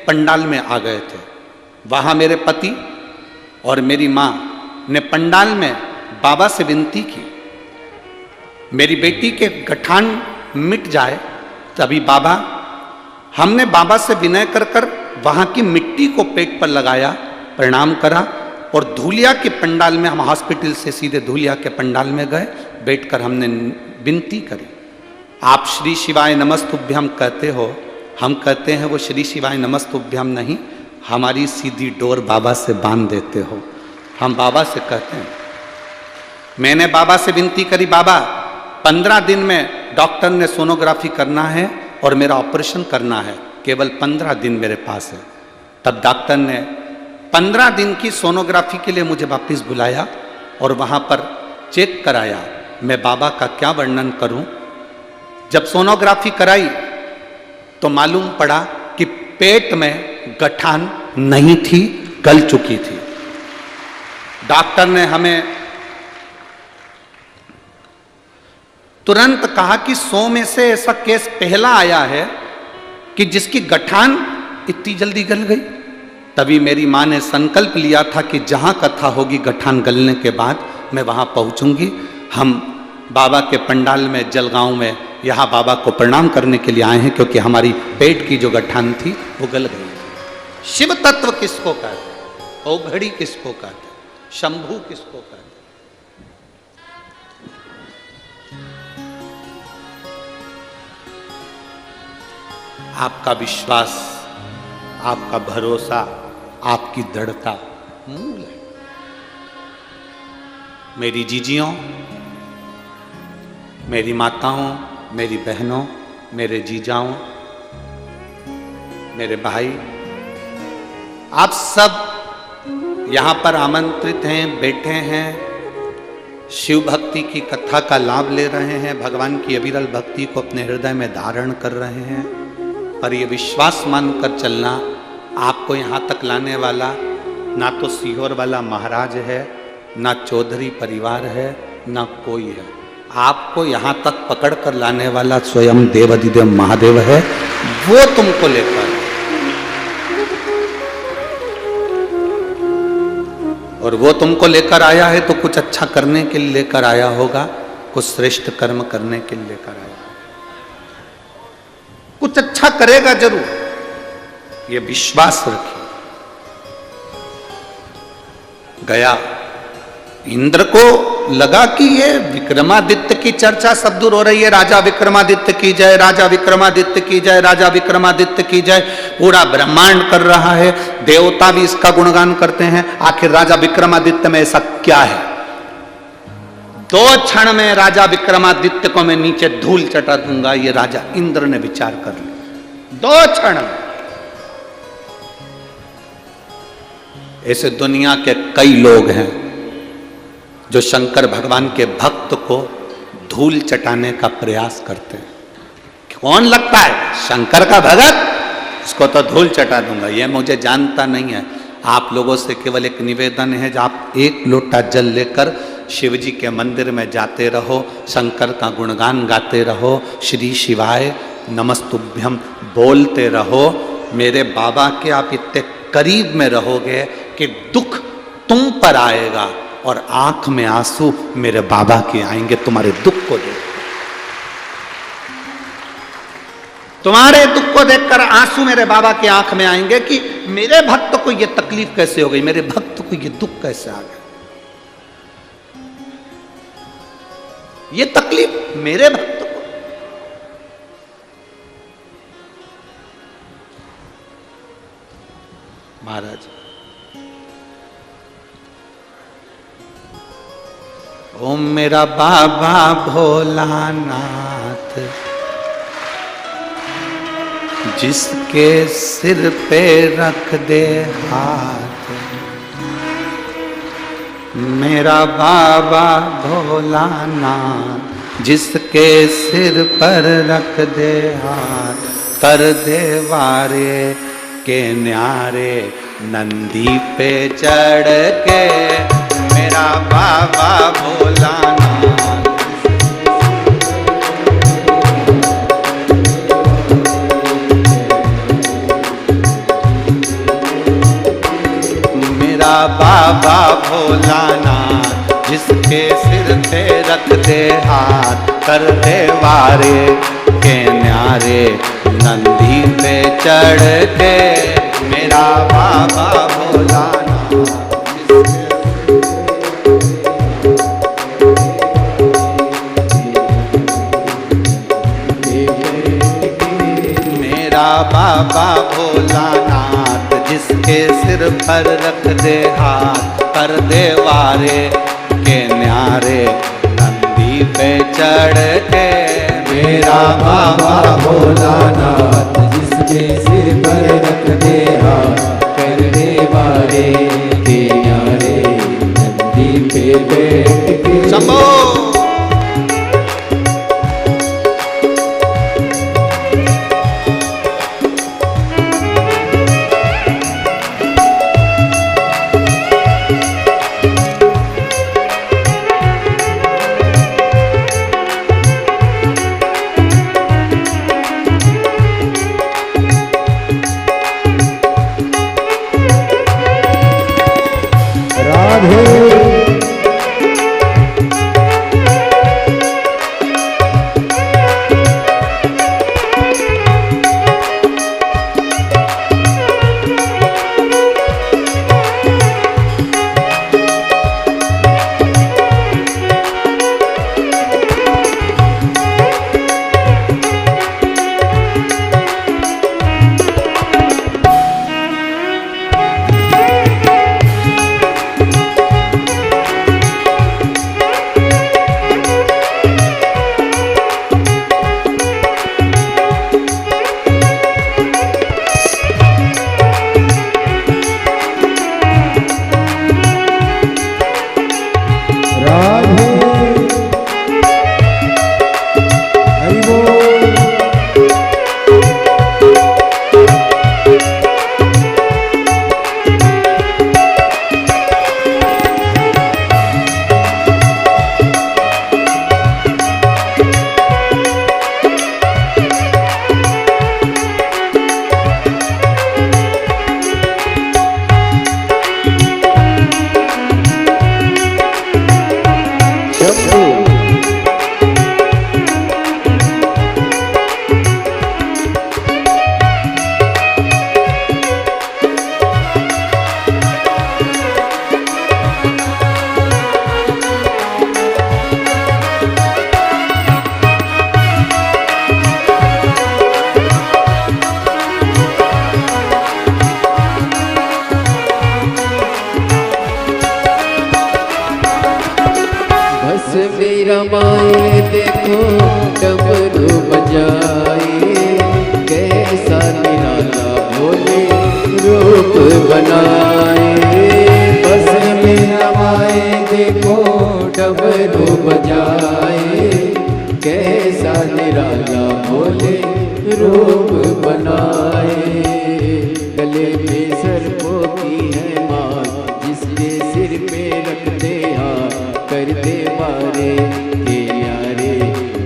पंडाल में आ गए थे। वहाँ मेरे पति और मेरी माँ ने पंडाल में बाबा से विनती की, मेरी बेटी के गठान मिट जाए। तभी हमने बाबा से विनय कर वहाँ की मिट्टी को पेट पर लगाया, प्रणाम करा और धूलिया के पंडाल में, हम हॉस्पिटल से सीधे धूलिया के पंडाल में गए। बैठकर हमने विनती करी। आप श्री शिवाय नमस्तुभ्यम कहते हो, हम कहते हैं वो श्री शिवाय नमस्तुभ्यम नहीं, हमारी सीधी डोर बाबा से बांध देते हो। हम बाबा से कहते हैं। मैंने बाबा से विनती करी, बाबा 15 दिन में डॉक्टर ने सोनोग्राफी करना है और मेरा ऑपरेशन करना है, केवल 15 दिन मेरे पास है। तब डॉक्टर ने 15 दिन की सोनोग्राफी के लिए मुझे वापस बुलाया और वहाँ पर चेक कराया। मैं बाबा का क्या वर्णन करूं। जब सोनोग्राफी कराई तो मालूम पड़ा कि पेट में गठान नहीं थी, गल चुकी थी। डॉक्टर ने हमें तुरंत कहा कि 100 में से ऐसा केस पहला आया है कि जिसकी गठान इतनी जल्दी गल गई। तभी मेरी माँ ने संकल्प लिया था कि जहाँ कथा होगी गठान गलने के बाद मैं वहाँ पहुँचूंगी। हम बाबा के पंडाल में जलगांव में यहाँ बाबा को प्रणाम करने के लिए आए हैं, क्योंकि हमारी पेट की जो गठान थी वो गल गई। शिव तत्व किसको कहते हैं? ओघड़ी किसको कहते हैं? शंभु किसको कहते हैं? आपका विश्वास, आपका भरोसा, आपकी दृढ़ता मूल है। मेरी जीजियों, मेरी माताओं, मेरी बहनों, मेरे जीजाओं, मेरे भाई, आप सब यहाँ पर आमंत्रित हैं, बैठे हैं, शिव भक्ति की कथा का लाभ ले रहे हैं, भगवान की अविरल भक्ति को अपने हृदय में धारण कर रहे हैं। पर ये विश्वास मानकर चलना, आपको यहाँ तक लाने वाला ना तो सीहोर वाला महाराज है, ना चौधरी परिवार है, ना कोई है। आपको यहाँ तक पकड़ कर लाने वाला स्वयं देवाधिदेव महादेव है। वो तुमको लेकर, और वो तुमको लेकर आया है तो कुछ अच्छा करने के लिए लेकर आया होगा, कुछ श्रेष्ठ कर्म करने के लिए लेकर आया, कुछ अच्छा करेगा जरूर, ये विश्वास रखिए। गया इंद्र को लगा कि ये विक्रमादित्य की चर्चा सब दूर हो रही है, राजा विक्रमादित्य की जय, राजा विक्रमादित्य की जय, राजा विक्रमादित्य की जय, पूरा ब्रह्मांड कर रहा है, देवता भी इसका गुणगान करते हैं। आखिर राजा विक्रमादित्य में ऐसा क्या है? 2 क्षण में राजा विक्रमादित्य को मैं नीचे धूल चटा दूंगा, ये राजा इंद्र ने विचार कर लिया 2 क्षण में। ऐसे दुनिया के कई लोग हैं जो शंकर भगवान के भक्त को धूल चटाने का प्रयास करते हैं। कौन लगता है शंकर का भगत, इसको तो धूल चटा दूंगा, ये मुझे जानता नहीं है। आप लोगों से केवल एक निवेदन है, जब आप 1 लोटा जल लेकर शिव जी के मंदिर में जाते रहो, शंकर का गुणगान गाते रहो, श्री शिवाय नमस्तुभ्यम बोलते रहो। मेरे बाबा के आप इतने करीब में रहोगे कि दुख तुम पर आएगा और आंख में आंसू मेरे बाबा के आएंगे तुम्हारे दुख को देख, तुम्हारे दुख को देखकर आंसू मेरे बाबा के आंख में आएंगे कि मेरे भक्त को ये तकलीफ कैसे हो गई, मेरे भक्त को ये दुख कैसे आ गया, ये तकलीफ मेरे भक्त को। महाराज ओ मेरा बाबा भोलानाथ, जिसके सिर पे रख दे हाथ, मेरा बाबा भोलानाथ, जिसके सिर पर रख दे हाथ, कर दे वारे के न्यारे नंदी पे चढ़ के, मेरा बाबा भोलानाथ। मेरा बाबा भोलानाथ, जिसके सिर पे रख दे हाथ, कर दे वारे के न्यारे नंदी पे चढ़ के, मेरा बाबा भोलानाथ। बाबा भोलानाथ, जिसके सिर पर रख दे हाथ, कर दे वारे के न्यारे नंदी पे चढ़ के, मेरा बाबा भोलानाथ, जिसके सिर पर रख दे हाथ, कर दे वारे के न्यारे नंदी पे बैठ के। शंभो मीरा माए देखो डमरू बजाए, कैसा निराला भोले रूप बनाए। बस मीरा माए देखो डमरू बजाए, कैसा निराला भोले रूप बनाए। गले में सर्पों की है माल, जिसके सिर पे रखते हाथ करते वारे के न्यारे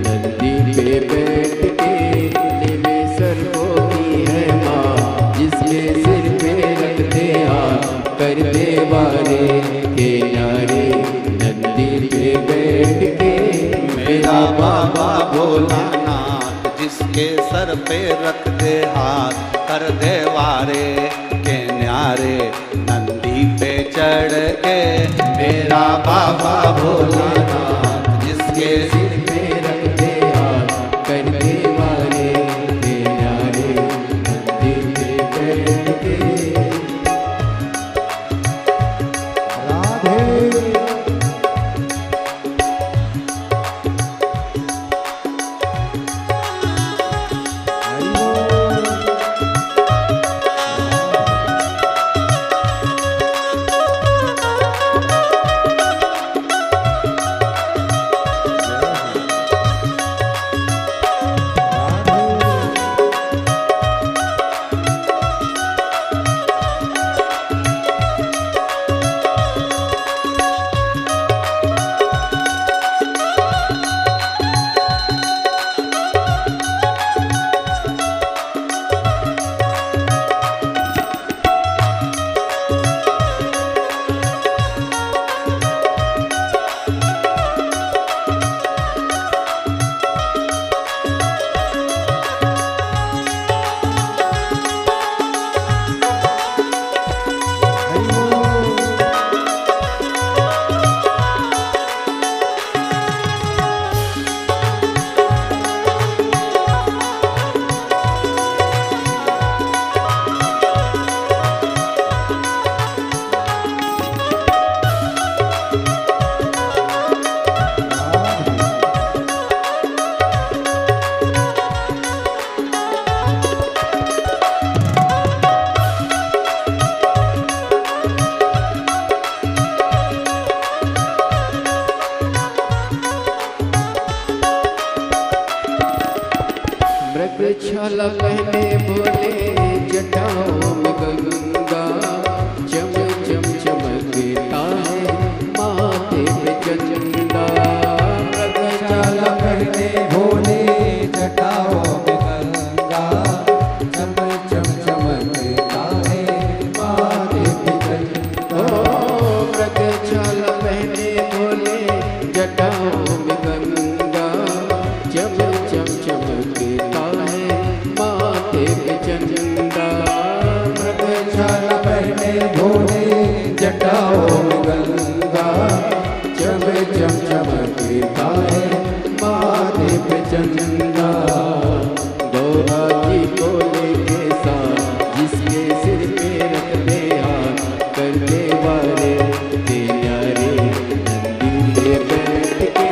नंदी पे बैठ के। गले में सर्पों की है माल, जिसके सिर पे रखते हाथ करते वारे के न्यारे नंदी पे बैठ के। मेरा बाबा भोलानाथ जिसके सर पे रख दे हाथ कर दे वारे के न्यारे नंदी पे चढ़ के। मेरा बाबा भोलानाथ जिसके सिर पे रख दे हाथ करते वारे के न्यारे नंदी पे बैठ के। राधे छाला पहने भोले जटाओं में गंगा, चम चम चमकता है माथे पे चंदा। छाला पहने भोले जटाओं में गंगा, चम चम चमकता है माथे पे चंदा। छाला पहने भोले जटाओं में गंगा, चम चम चमकता है माथे पे चंदा। छाला पहने भोले जटाओं में गंगा, चम चम चमकता है माथे पे चंदा। गौरा जी को लेके साथ जिसके सिर पे रखते हाथ करते वारे के न्यारे नंदी पे बैठ के।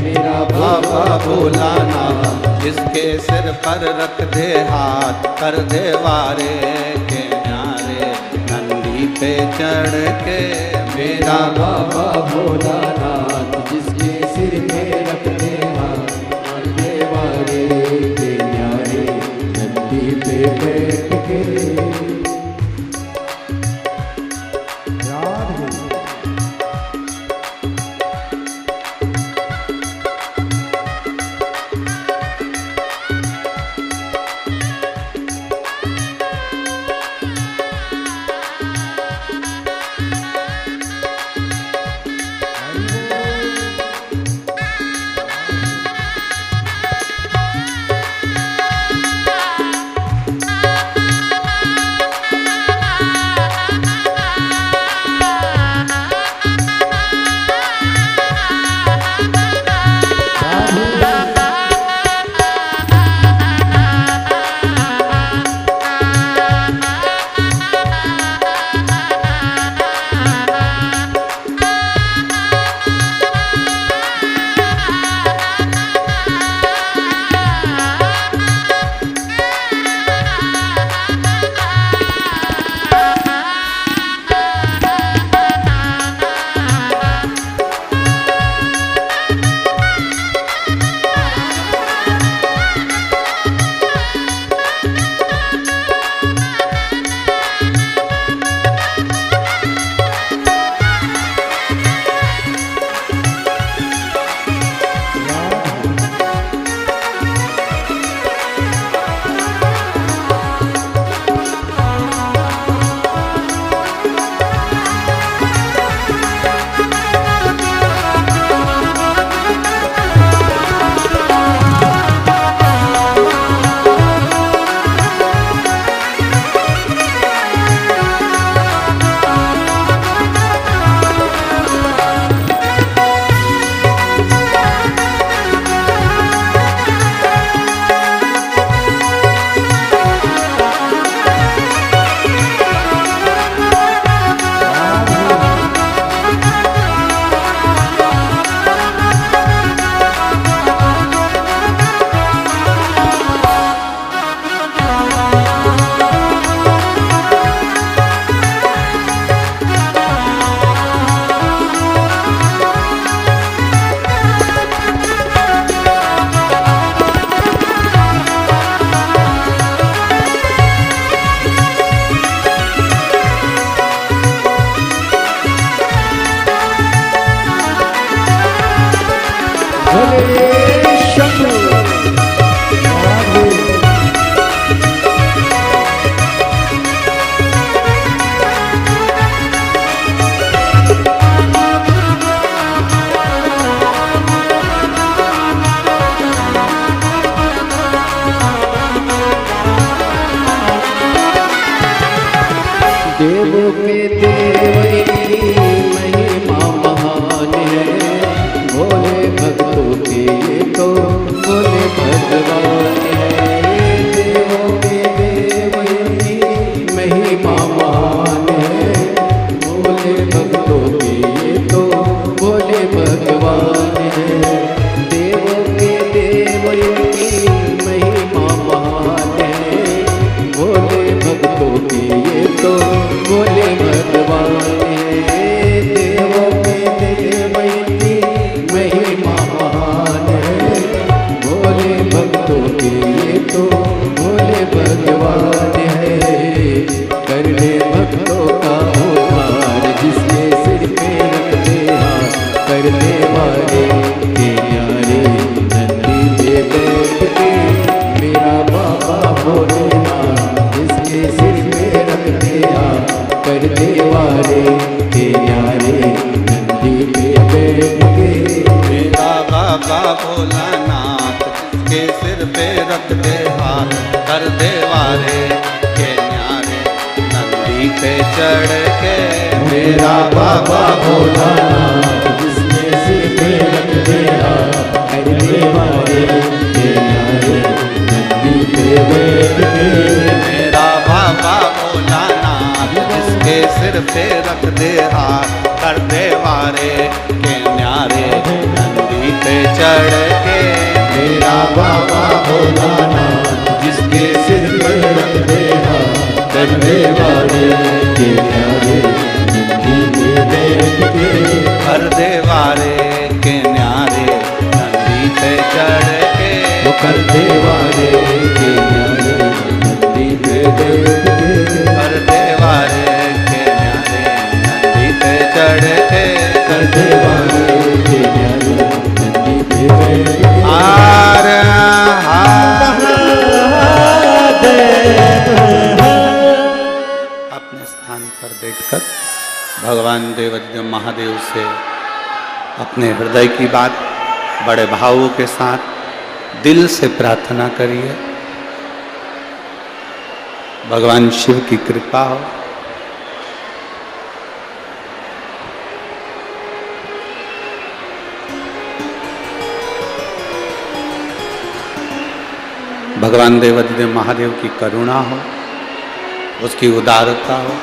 मेरा बाबा भोलानाथ जिसके सिर पर रख दे हाथ कर दे वारे के न्यारे नंदी पे चढ़ के। मेरा बाबा भोलानाथ जिसके सिर पे रख दे हाथ करते वारे के न्यारे नंदी पे बैठ के। भक्तों के ये तो भोले भगवान है। देवों के देव इनकी महिमा महान है। भोले भक्तों के ये तो भोले भगवान है। कर ले भक्तों का उद्धार जिसके सिर पे रखते हाथ। करने वाले के न्यारे नंदी पे बैठ के मेरा बाबा भोलेनाथ जिसके सिर पे रखते हाथ। करने वाले के न्यारे नंदी पे बैठ के मेरा बाबा भोलानाथ जिसके सिर पे रखते हाथ। कर देवारे के न्यारे नंदी पे चढ़ के मेरा बाबा भोलानाथ जिसके सिर पे रखते हाथ। करने वाले के न्यारे नंदी पे बैठ के मेरा बाबा भोलानाथ जिसके सिर पे रख दे हाथ। कर देवारे के न्यारे नंदी पे चढ़ के मेरा बाबा भोलानाथ जिसके सिर पे रखते हाथ। करने वाले के न्यारे नंदी पे बैठ के कर देवारे के न्यारे नंदी पे चढ़ के वो करने वाले के न्यारे नंदी पे बैठ के कर देवारे के न्यारे नंदी पे चढ़ के करने वाले के न्यारे नंदी पे बैठ के आर अपने स्थान पर बैठकर भगवान देवाधिदेव महादेव से अपने हृदय की बात बड़े भावों के साथ दिल से प्रार्थना करिए। भगवान शिव की कृपा हो। भगवान देवाधिदेव महादेव की करुणा हो, उसकी उदारता हो।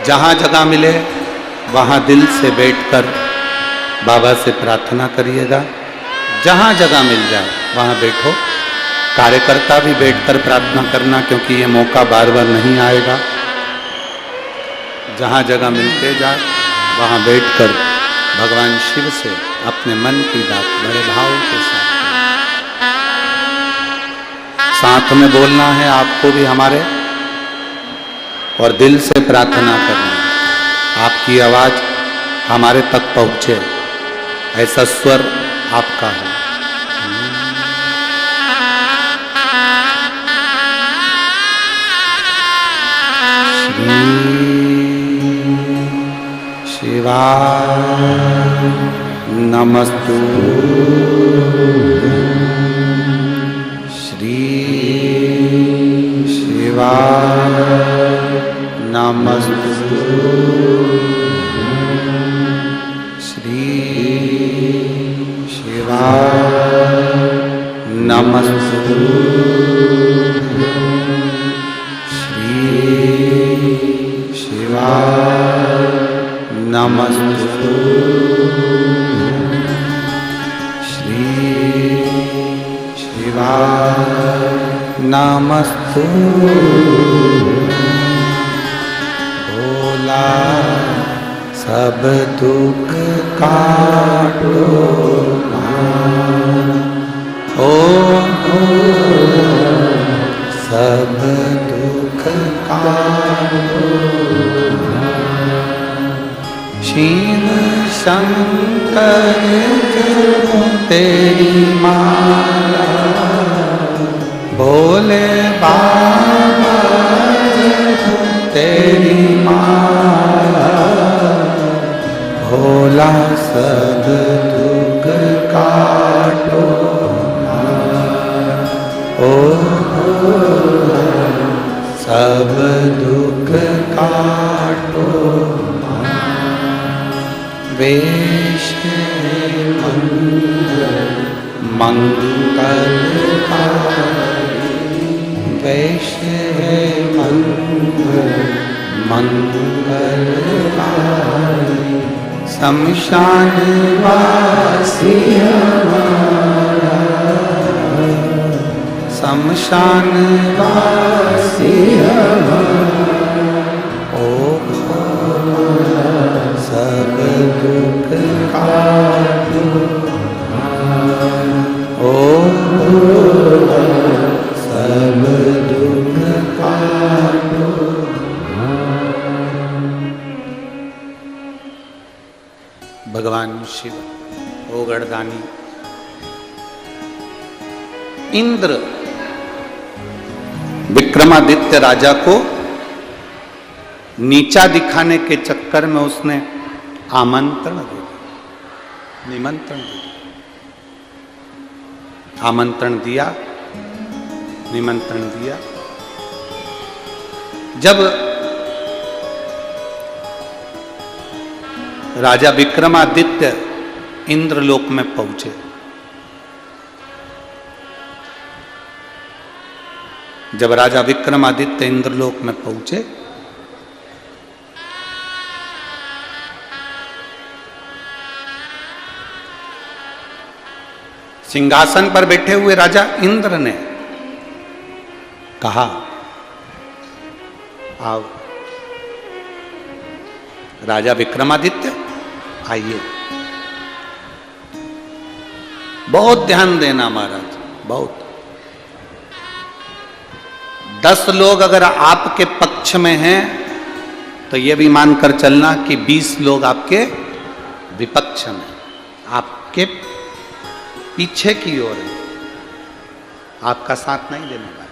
जहाँ जगह मिले वहाँ दिल से बैठकर बाबा से प्रार्थना करिएगा। जहाँ जगह मिल जाए वहाँ बैठो। कार्यकर्ता भी बैठकर प्रार्थना करना, क्योंकि ये मौका बार बार नहीं आएगा। जहाँ जगह मिलते जाए वहाँ बैठकर भगवान शिव से अपने मन की बात बड़े भाव के साथ में बोलना है आपको भी हमारे, और दिल से प्रार्थना करना है। आपकी आवाज हमारे तक पहुंचे, ऐसा स्वर आपका है। शिवाय नमस्तु। श्री शिवाय नमस्तु। श्री शिवाय नमस्तु। श्री शिवाय नमस्तु। श्री शिवाय नमस्तु। भोला सब दुख काटो ओ सब दुख काटो। शिव शंकर तेरी माला, भोले बाबा तेरी माला। भोला सब दुख काटो ओ सब दुख काटो। वेश मंगलकारी, वेश मंगलकारी। शमशान वासी हमारा, शमशान वासी ओ सब दुख काटो ओ सब दुख काटो। भगवान शिव ओ गणदानी इंद्र विक्रमादित्य राजा को नीचा दिखाने के चक्कर में उसने आमंत्रण दे दिया, निमंत्रण दे दिया। आमंत्रण दिया, निमंत्रण दिया। जब राजा विक्रमादित्य इंद्रलोक में पहुंचे, जब राजा विक्रमादित्य इंद्रलोक में पहुंचे सिंहासन पर बैठे हुए राजा इंद्र ने कहा, आओ राजा विक्रमादित्य आइए। बहुत ध्यान देना महाराज, बहुत। 10 लोग अगर आपके पक्ष में हैं तो यह भी मानकर चलना कि 20 लोग आपके विपक्ष में, आपके पीछे की ओर है, आपका साथ नहीं देने वाले।